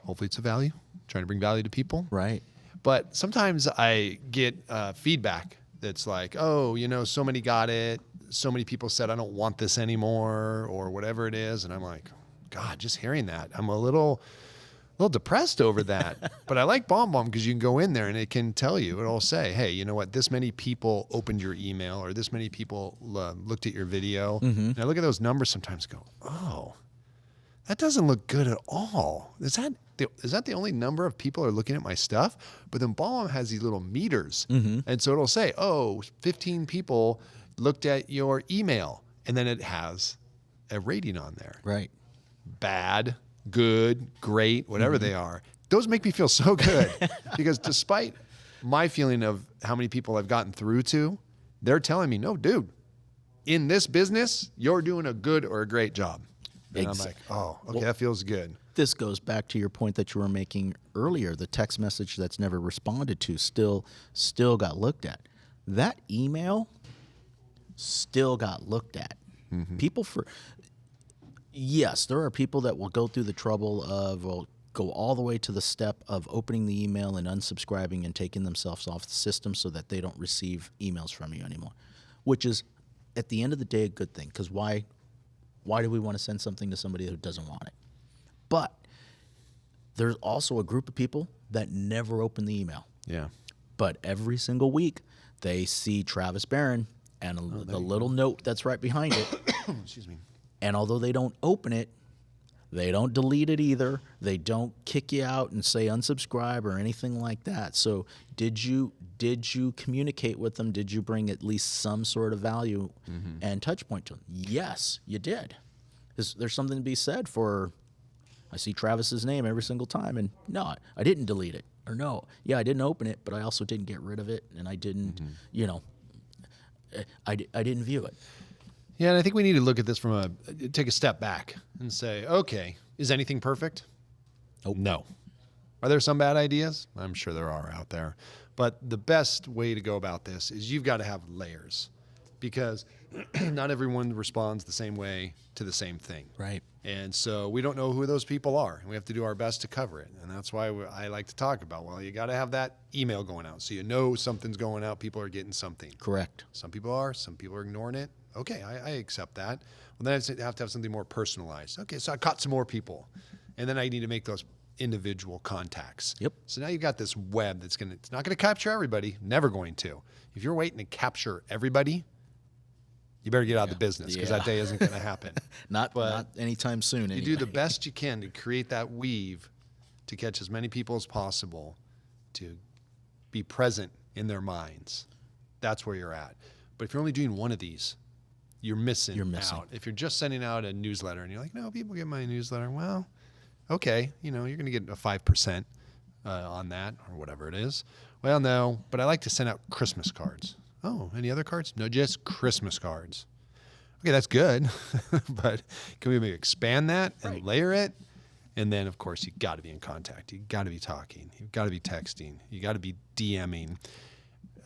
Hopefully it's of value, trying to bring value to people. Right. But sometimes I get feedback that's like, oh, so many got it. So many people said, I don't want this anymore or whatever it is. And I'm like, God, just hearing that, I'm a little depressed over that. But I like BombBomb because you can go in there and it can tell you, it'll say, hey, you know what? This many people opened your email or this many people looked at your video. Mm-hmm. And I look at those numbers sometimes and go, oh, that doesn't look good at all. Is that the only number of people are looking at my stuff? But then BombBomb has these little meters. Mm-hmm. And so it'll say, 15 people looked at your email. And then it has a rating on there. Right. Bad, good, great, whatever they are. Those make me feel so good because despite my feeling of how many people I've gotten through to, they're telling me, no, dude, in this business, you're doing a good or a great job. And I'm like, oh, okay, that feels good. This goes back to your point that you were making earlier. The text message that's never responded to still got looked at. That email still got looked at. Mm-hmm. Yes, there are people that will go through the trouble of, will go all the way to the step of opening the email and unsubscribing and taking themselves off the system so that they don't receive emails from you anymore, which is, at the end of the day, a good thing, because why do we want to send something to somebody who doesn't want it? But there's also a group of people that never open the email. Yeah. But every single week, they see Travis Barron and the little note that's right behind it. Excuse me. And although they don't open it, They don't delete it either. They don't kick you out and say unsubscribe or anything like that. So did you communicate with them? Did you bring at least some sort of value and touch point to them? Yes, you did. There's something to be said for, I see Travis's name every single time, and no, I didn't delete it. Or no, yeah, I didn't open it, but I also didn't get rid of it, and I didn't, I didn't view it. Yeah, and I think we need to look at this take a step back and say, okay, is anything perfect? Nope. No. Are there some bad ideas? I'm sure there are out there. But the best way to go about this is you've got to have layers, because not everyone responds the same way to the same thing. Right. And so we don't know who those people are, and we have to do our best to cover it. And that's why I like to talk about, well, you got to have that email going out so you know something's going out, people are getting something. Correct. Some people are ignoring it. Okay, I accept that. Well, then I have to have something more personalized. Okay, so I caught some more people, and then I need to make those individual contacts. Yep. So now you've got this web it's not going to capture everybody, never going to. If you're waiting to capture everybody, you better get out of the business, because that day isn't going to happen. Not anytime soon. You do the best you can to create that weave to catch as many people as possible, to be present in their minds. That's where you're at. But if you're only doing one of these, you're missing out. If you're just sending out a newsletter and you're like, no, people get my newsletter. Well, okay, you're going to get a 5% on that, or whatever it is. Well, no, but I like to send out Christmas cards. Oh, any other cards? No, just Christmas cards. Okay, that's good. But can we maybe expand that and layer it? And then, of course, you got to be in contact. You got to be talking. You've got to be texting. You got to be DMing.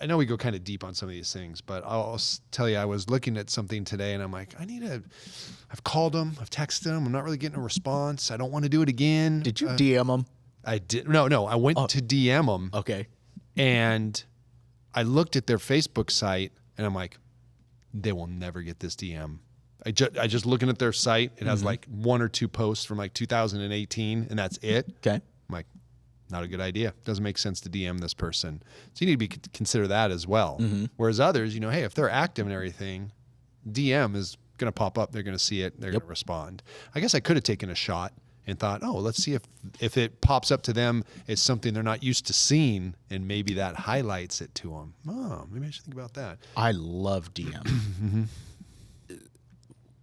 I know we go kind of deep on some of these things, but I'll tell you, I was looking at something today, and I'm like, I've called them, I've texted them, I'm not really getting a response. I don't want to do it again. Did you DM them? I did. No, I went to DM them. Okay. And I looked at their Facebook site, and I'm like, they will never get this DM. I just looking at their site, it has like 1 or 2 posts from like 2018, and that's it. Okay. I'm like, not a good idea. Doesn't make sense to DM this person. So you need to consider that as well. Whereas others, hey, if they're active and everything, DM is going to pop up. They're going to see it. They're going to respond. I guess I could have taken a shot and thought, oh, let's see if it pops up to them as something they're not used to seeing, and maybe that highlights it to them. Oh, maybe I should think about that. I love DM.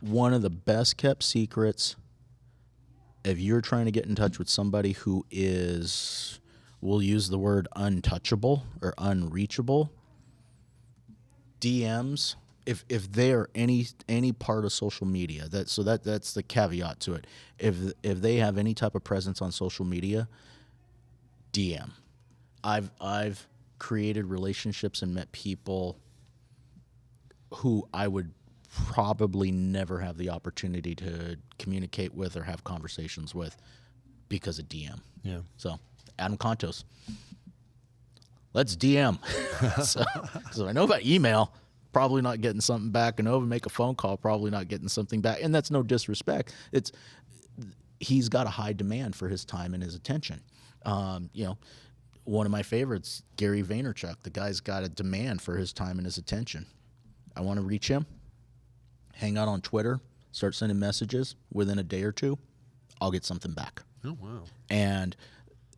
One of the best kept secrets, if you're trying to get in touch with somebody who is, we'll use the word untouchable or unreachable, DMs, if they're any part of social media, that's the caveat to it. If they have any type of presence on social media, DM. I've created relationships and met people who I would probably never have the opportunity to communicate with or have conversations with because of DM. Yeah. So, Adam Contos, let's DM. so I know about email, probably not getting something back. I know make a phone call, probably not getting something back. And that's no disrespect. He's got a high demand for his time and his attention. One of my favorites, Gary Vaynerchuk. The guy's got a demand for his time and his attention. I want to reach him. Hang out on Twitter, start sending messages. Within a day or two, I'll get something back. Oh, wow. And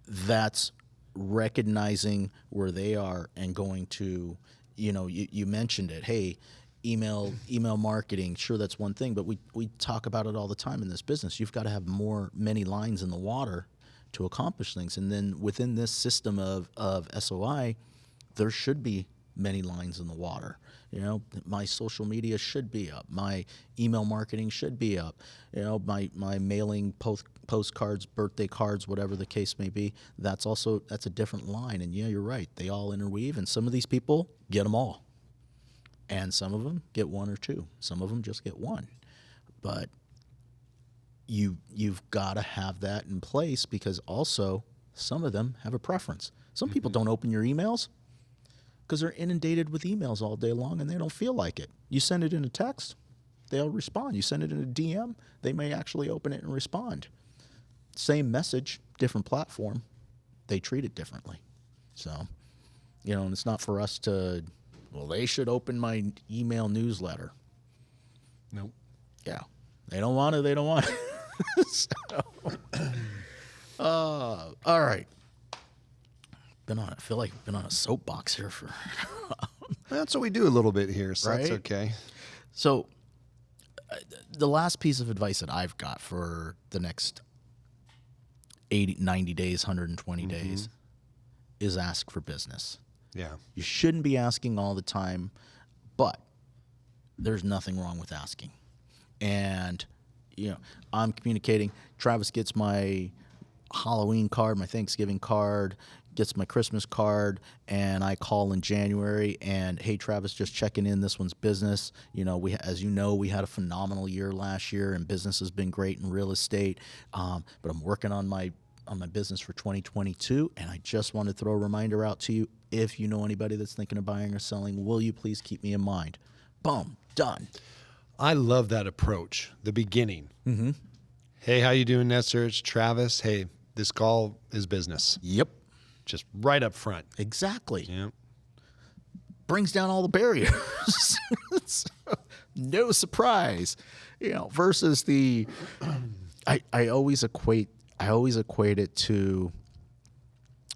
that's recognizing where they are and going to, you mentioned it. Hey, email marketing, sure, that's one thing, but we talk about it all the time in this business. You've got to have many lines in the water to accomplish things. And then within this system of SOI, there should be many lines in the water. My social media should be up. My email marketing should be up. My mailing postcards, birthday cards, whatever the case may be, that's a different line. And yeah, you're right. They all interweave, and some of these people get them all. And some of them get 1 or 2. Some of them just get 1. But you've got to have that in place, because also some of them have a preference. Some people don't open your emails because they're inundated with emails all day long and they don't feel like it. You send it in a text, they'll respond. You send it in a DM, they may actually open it and respond. Same message, different platform, they treat it differently. So, and it's not for us to, they should open my email newsletter. Nope. Yeah. They don't want to. All right. I feel like I've been on a soapbox here for That's what we do a little bit here, so that's Right? okay. So the last piece of advice that I've got for the next 80, 90 days, 120 days is ask for business. Yeah. You shouldn't be asking all the time, but there's nothing wrong with asking. And, I'm communicating. Travis gets my Halloween card, my Thanksgiving card, gets my Christmas card, and I call in January and, hey, Travis, just checking in. This one's business. As you know, we had a phenomenal year last year, and business has been great in real estate. But I'm working on my business for 2022, and I just want to throw a reminder out to you. If you know anybody that's thinking of buying or selling, will you please keep me in mind? Boom, done. I love that approach. The beginning. Mm-hmm. Hey, how you doing, Nestor? It's Travis. Hey, this call is business. Yep. Just right up front. Exactly. Yeah. Brings down all the barriers. So, no surprise. Versus I always equate it to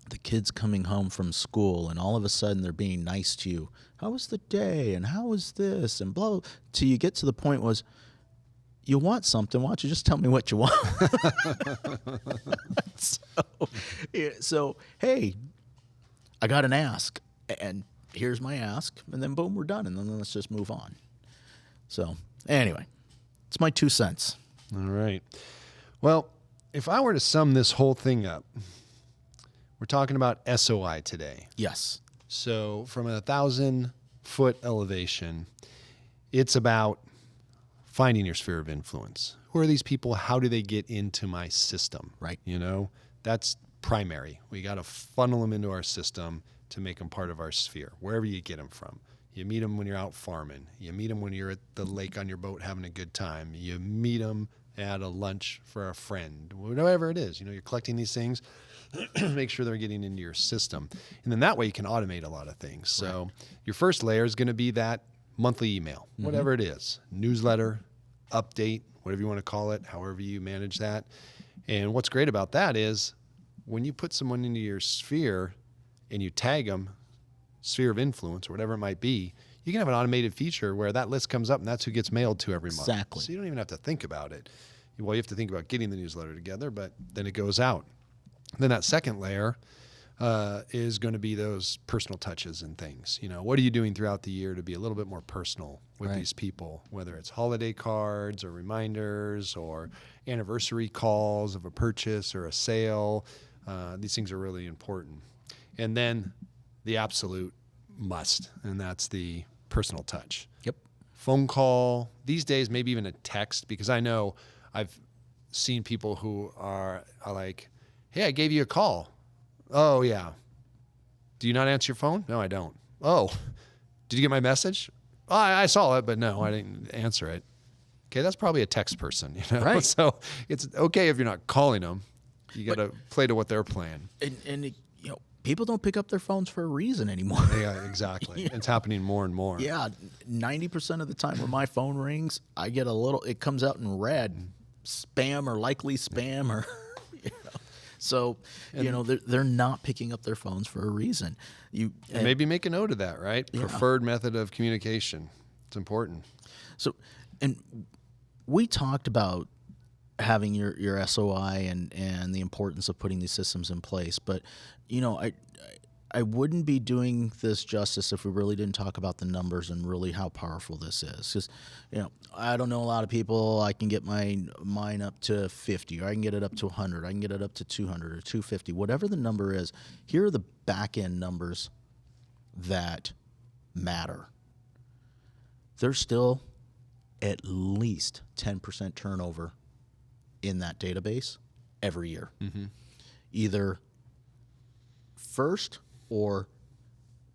the kids coming home from school and all of a sudden they're being nice to you. How was the day? And how was this? And blah, blah, till you get to the point was, you want something, why don't you just tell me what you want? So, hey, I got an ask, and here's my ask, and then boom, we're done, and then let's just move on. So, anyway, it's my 2 cents. All right. Well, if I were to sum this whole thing up, we're talking about SOI today. Yes. So from a 1,000-foot elevation, it's about finding your sphere of influence. Who are these people? How do they get into my system? Right. That's primary. We got to funnel them into our system to make them part of our sphere, wherever you get them from. You meet them when you're out farming. You meet them when you're at the lake on your boat having a good time. You meet them at a lunch for a friend, whatever it is. You're collecting these things. Make sure they're getting into your system. And then that way you can automate a lot of things. So your first layer is going to be that monthly email, whatever it is, newsletter, update, whatever you want to call it, however you manage that. And what's great about that is when you put someone into your sphere and you tag them, sphere of influence or whatever it might be, you can have an automated feature where that list comes up and that's who gets mailed to every month. Exactly. So you don't even have to think about it. Well, you have to think about getting the newsletter together, but then it goes out. Then that second layer is going to be those personal touches and things. What are you doing throughout the year to be a little bit more personal with these people, whether it's holiday cards or reminders or anniversary calls of a purchase or a sale. These things are really important. And then the absolute must, and that's the personal touch. Yep. Phone call, these days, maybe even a text, because I know I've seen people who are like, hey, I gave you a call. Oh, yeah. Do you not answer your phone? No, I don't. Oh, did you get my message? Oh, I saw it, but no, I didn't answer it. Okay, that's probably a text person, Right. So it's okay if you're not calling them. You got to play to what they're playing. And people don't pick up their phones for a reason anymore. Yeah, exactly. It's happening more and more. Yeah, 90% of the time when my phone rings, I get it comes out in red, spam or likely spam or, So, they're not picking up their phones for a reason. And maybe make a note of that, right? Yeah. Preferred method of communication. It's important. So, and we talked about having your SOI and the importance of putting these systems in place, but I wouldn't be doing this justice if we really didn't talk about the numbers and really how powerful this is. Because, I don't know a lot of people. I can get mine up to 50, or I can get it up to 100, I can get it up to 200 or 250, whatever the number is. Here are the back end numbers that matter. There's still at least 10% turnover in that database every year. Mm-hmm. Either first or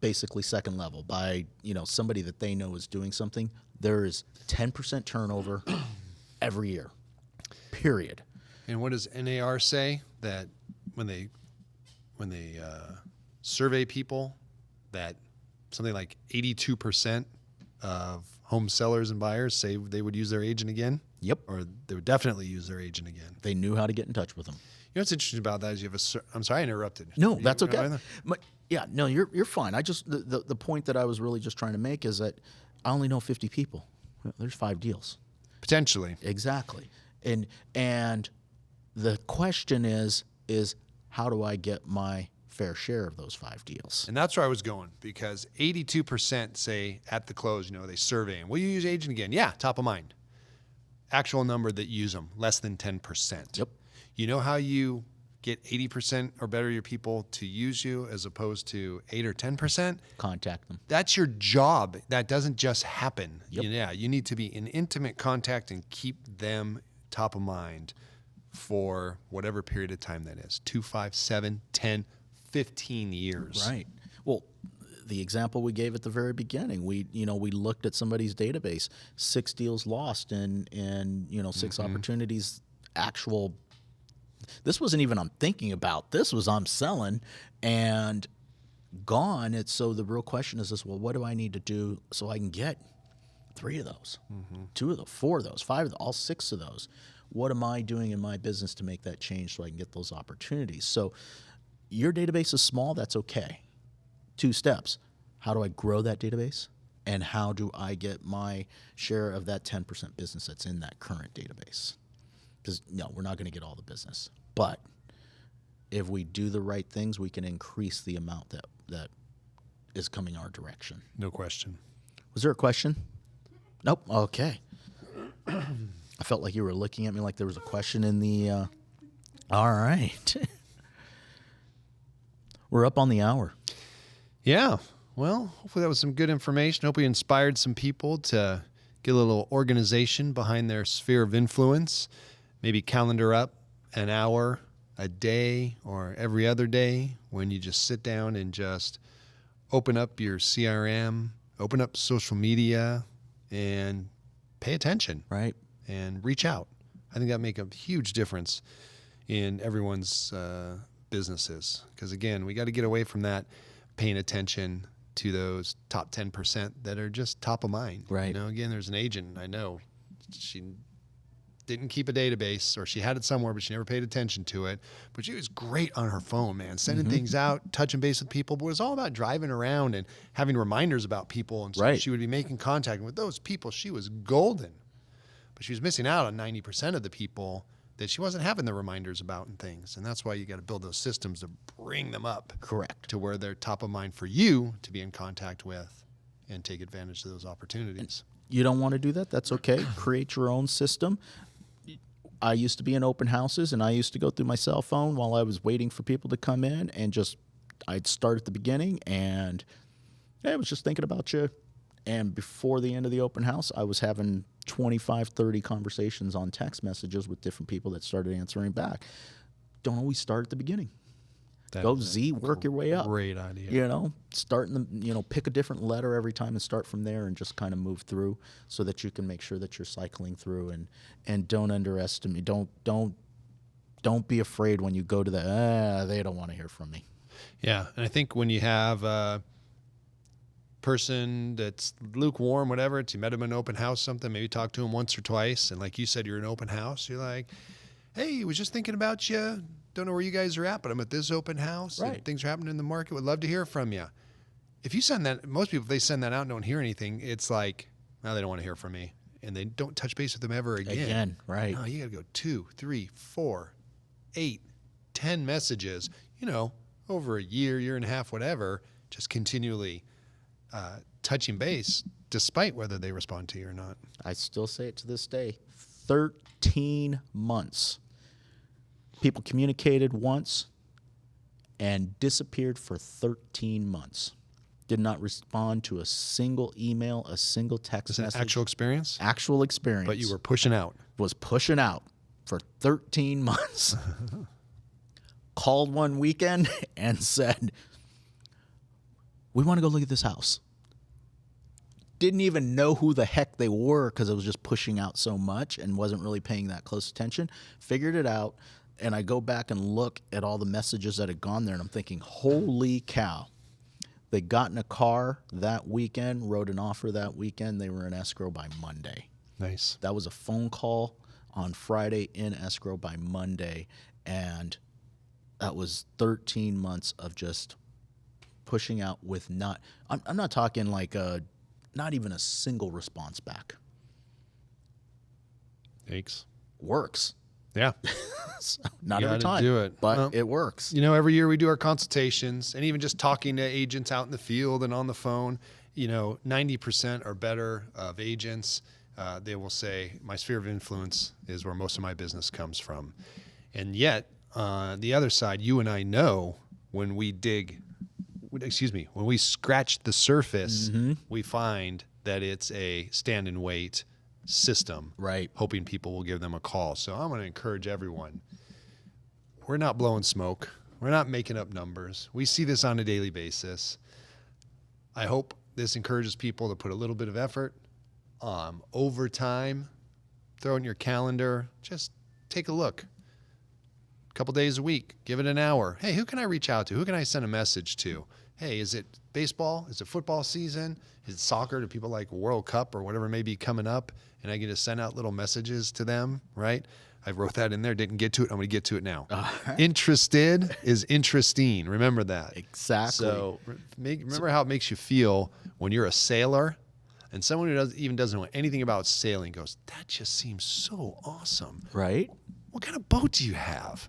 basically second level by, somebody that they know is doing something. There is 10% turnover every year, period. And what does NAR say? That when they survey people, that something like 82% of home sellers and buyers say they would use their agent again? Yep. Or they would definitely use their agent again. They knew how to get in touch with them. You know what's interesting about that is you have I'm sorry I interrupted. No, that's okay. Yeah, no, you're fine. I just the point that I was really just trying to make is that I only know 50 people. There's 5 deals. Potentially. Exactly. And the question is how do I get my fair share of those 5 deals? And that's where I was going, because 82% say at the close, they survey them. Will you use agent again? Yeah, top of mind. Actual number that use them, less than 10%. Yep. You know how you get 80% or better of your people to use you as opposed to 8 or 10%? Contact them. That's your job. That doesn't just happen. Yep. Yeah, you need to be in intimate contact and keep them top of mind for whatever period of time that is. 2, 5, 7, 10, 15 years. Right. Well, the example we gave at the very beginning, we looked at somebody's database, 6 deals lost and 6 opportunities actual. This wasn't even I'm thinking about. This was I'm selling and gone. So the real question is this, well, what do I need to do so I can get 3 of those, 2 of those, 4 of those, 5 of those, all 6 of those? What am I doing in my business to make that change so I can get those opportunities? So your database is small, that's okay. 2 steps. How do I grow that database? And how do I get my share of that 10% business that's in that current database? Because, no, we're not going to get all the business. But if we do the right things, we can increase the amount that is coming our direction. No question. Was there a question? Nope. Okay. I felt like you were looking at me like there was a question in the... All right. We're up on the hour. Yeah. Well, hopefully that was some good information. Hope we inspired some people to get a little organization behind their sphere of influence. Maybe calendar up an hour a day or every other day when you just sit down and just open up your CRM, open up social media, and pay attention. Right. And reach out. I think that make a huge difference in everyone's businesses. Because again, we got to get away from that paying attention to those top 10% that are just top of mind. Right. Again, there's an agent I know. She didn't keep a database, or she had it somewhere, but she never paid attention to it. But she was great on her phone, man, sending things out, touching base with people. But it was all about driving around and having reminders about people. And so she would be making contact with those people. She was golden. But she was missing out on 90% of the people that she wasn't having the reminders about and things. And that's why you got to build those systems to bring them up. Correct. To where they're top of mind for you to be in contact with and take advantage of those opportunities. You don't want to do that? That's okay. Create your own system. I used to be in open houses, and I used to go through my cell phone while I was waiting for people to come in, and I'd start at the beginning, and I was just thinking about you. And before the end of the open house, I was having 25, 30 conversations on text messages with different people that started answering back. Don't always start at the beginning. Go Z, work your way up. Great idea. Pick a different letter every time and start from there and just kind of move through so that you can make sure that you're cycling through and don't underestimate. Don't be afraid when you go to they don't want to hear from me. Yeah, and I think when you have a person that's lukewarm, whatever, you met him in an open house, something, maybe talk to him once or twice, and like you said, you're in an open house, you're like, hey, was just thinking about you. Don't know where you guys are at, but I'm at this open house. Right. And things are happening in the market. Would love to hear from you. If you send that, most people, if they send that out and don't hear anything, it's like, they don't want to hear from me. And they don't touch base with them ever again. Right. No, you got to go 2, 3, 4, 8, 10 messages, over a year and a half, whatever, just continually touching base, despite whether they respond to you or not. I still say it to this day. 13 months. People communicated once and disappeared for 13 months. Did not respond to a single email, a single text message. Actual experience? Actual experience. But you were pushing out. Was pushing out for 13 months. Called one weekend and said, we want to go look at this house. Didn't even know who the heck they were because it was just pushing out so much and wasn't really paying that close attention. Figured it out. And I go back and look at all the messages that had gone there, and I'm thinking, holy cow. They got in a car that weekend, wrote an offer that weekend. They were in escrow by Monday. Nice. That was a phone call on Friday in escrow by Monday. And that was 13 months of just pushing out with I'm not talking like not even a single response back. Thanks. Works. Yeah. So, not You every gotta time, do it. but Well, it works. Every year we do our consultations, and even just talking to agents out in the field and on the phone, 90% or better of agents, they will say, my sphere of influence is where most of my business comes from. And yet, the other side, you and I know when we scratch the surface, we find that it's a stand and wait system, Right. hoping people will give them a call. So I'm going to encourage everyone. We're not blowing smoke. We're not making up numbers. We see this on a daily basis. I hope this encourages people to put a little bit of effort over time. Throw it in your calendar. Just take a look. A couple days a week. Give it an hour. Hey, who can I reach out to? Who can I send a message to? Hey, is it baseball? Is it football season? Is it soccer? Do people like World Cup or whatever may be coming up? And I get to send out little messages to them, right? I wrote that in there. Didn't get to it. I'm going to get to it now. Interested is interesting. Remember that. Exactly. So remember how it makes you feel when you're a sailor and someone who doesn't know anything about sailing goes, that just seems so awesome. Right. What kind of boat do you have?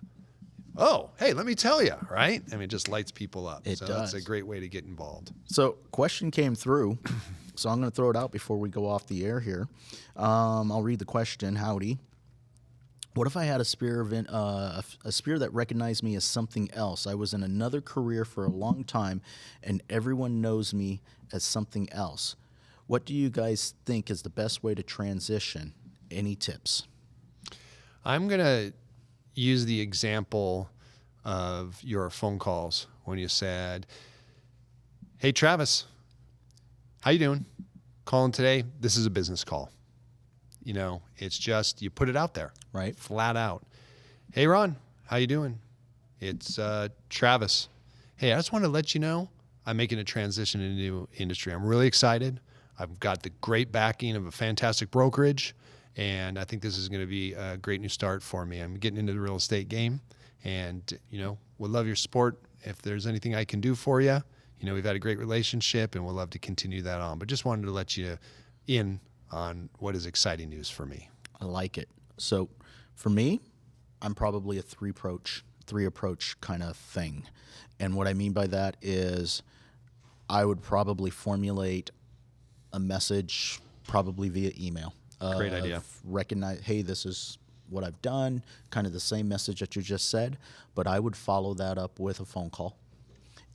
Oh, hey, let me tell you, right? I mean, it just lights people up. It so does. That's a great way to get involved. So, question came through, so I'm going to throw it out before we go off the air here. I'll read the question. Howdy. What if I had a sphere that recognized me as something else? I was in another career for a long time, and everyone knows me as something else. What do you guys think is the best way to transition? Any tips? I'm going to use the example of your phone calls when you said, hey, Travis, how you doing? Calling today. This is a business call. It's just you put it out there. Right. Flat out. Hey, Ron, how you doing? It's Travis. Hey, I just want to let you know I'm making a transition into a new industry. I'm really excited. I've got the great backing of a fantastic brokerage, and I think this is going to be a great new start for me. I'm getting into the real estate game, and, would love your support. If there's anything I can do for you, we've had a great relationship, and we'll love to continue that on. But just wanted to let you in on what is exciting news for me. I like it. So for me, I'm probably a three approach kind of thing. And what I mean by that is I would probably formulate a message probably via email. Great idea. Recognize, hey, this is what I've done, kind of the same message that you just said, but I would follow that up with a phone call.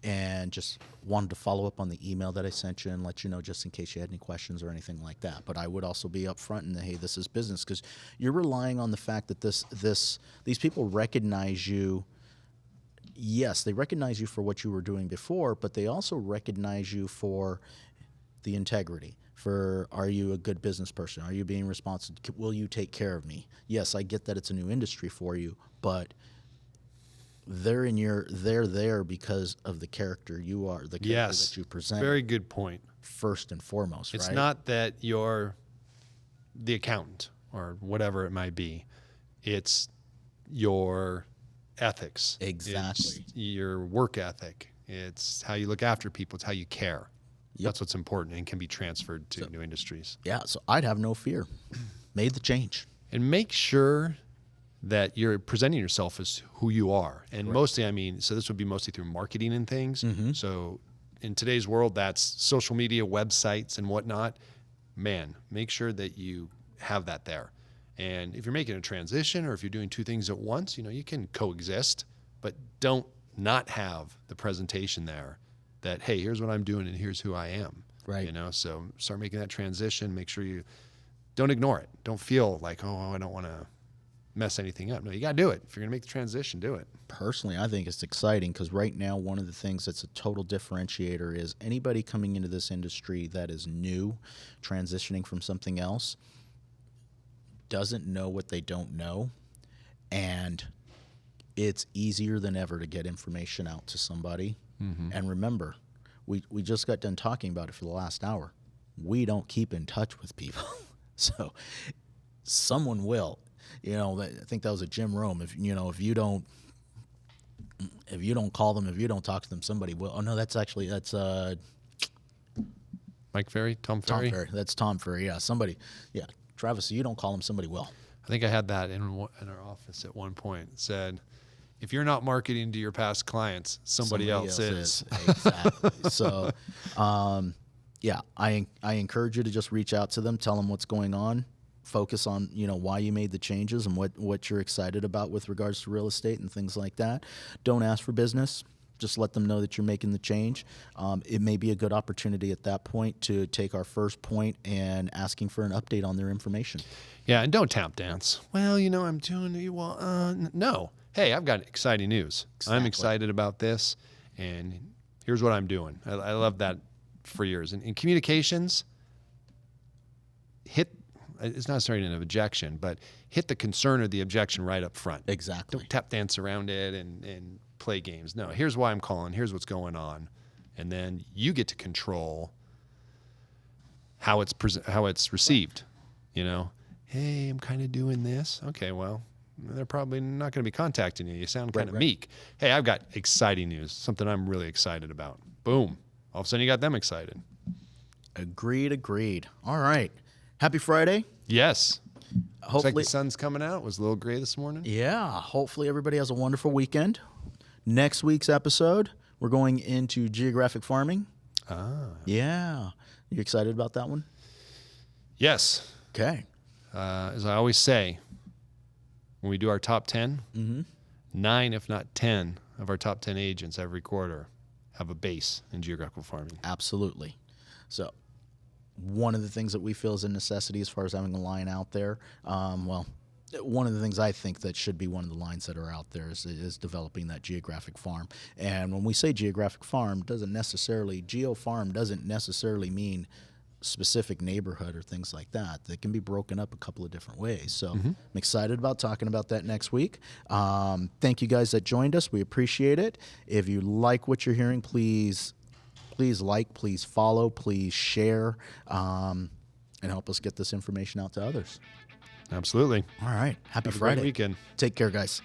And just wanted to follow up on the email that I sent you and let you know just in case you had any questions or anything like that. But I would also be upfront and hey, this is business, because you're relying on the fact that these people recognize you. Yes, they recognize you for what you were doing before, but they also recognize you for the integrity. For, are you a good business person? Are you being responsible? Will you take care of me? Yes, I get that it's a new industry for you, but they're there because of the character you are, the character that you present. Very good point. First and foremost, It's right? not that you're the accountant or whatever it might be. It's your ethics. Exactly. It's your work ethic. It's how you look after people. It's how you care. Yep. That's what's important and can be transferred to new industries. Yeah, so I'd have no fear. Made the change. And make sure that you're presenting yourself as who you are. And mostly, so this would be mostly through marketing and things. Mm-hmm. So in today's world, that's social media, websites and whatnot. Man, make sure that you have that there. And if you're making a transition or if you're doing two things at once, you can coexist, but don't not have the presentation there that, hey, here's what I'm doing and here's who I am. Right. So start making that transition. Make sure you don't ignore it. Don't feel like, I don't want to mess anything up. No, you got to do it. If you're going to make the transition, do it. Personally, I think it's exciting because right now, one of the things that's a total differentiator is anybody coming into this industry that is new, transitioning from something else, doesn't know what they don't know. And it's easier than ever to get information out to somebody. Mm-hmm. And remember, we just got done talking about it for the last hour. We don't keep in touch with people. So someone will. I think that was a Jim Rome. If you don't call them, if you don't talk to them, somebody will. Oh no, that's Mike Ferry, Tom Ferry. Tom Ferry. That's Tom Ferry. Yeah, somebody. Yeah, Travis. If you don't call them, somebody will. I think I had that in our office at one point. It said, if you're not marketing to your past clients, somebody else is. Exactly. So, yeah, I encourage you to just reach out to them, tell them what's going on, focus on why you made the changes and what you're excited about with regards to real estate and things like that. Don't ask for business. Just let them know that you're making the change. It may be a good opportunity at that point to take our first point and asking for an update on their information. Yeah, and don't tap dance. Well, I'm doing well. No. Hey, I've got exciting news. Exactly. I'm excited about this, and here's what I'm doing. I love that for years. And in communications, it's not starting an objection, but hit the concern or the objection right up front. Exactly. Don't tap dance around it and play games. No, here's why I'm calling. Here's what's going on. And then you get to control how it's received, Hey, I'm kind of doing this. Okay, well, they're probably not going to be contacting you. You sound kind of meek. Hey, I've got exciting news, something I'm really excited about. Boom. All of a sudden you got them excited. Agreed. All right. Happy Friday. Yes. Hopefully looks like the sun's coming out. It was a little gray this morning. Yeah. Hopefully everybody has a wonderful weekend. Next week's episode, we're going into geographic farming. Yeah. You excited about that one? Yes. Okay. As I always say, when we do our top 10, 9, if not 10, of our top 10 agents every quarter have a base in geographical farming. Absolutely. So one of the things that we feel is a necessity as far as having a line out there, one of the things I think that should be one of the lines that are out there is developing that geographic farm. And when we say geographic farm, geo farm doesn't necessarily mean specific neighborhood or things like that. That can be broken up a couple of different ways. So I'm excited about talking about that next week. Thank you guys that joined us. We appreciate it. If you like what you're hearing, please like, please follow, please share, and help us get this information out to others. Absolutely. All right. Happy Have Friday. a great weekend. Take care, guys.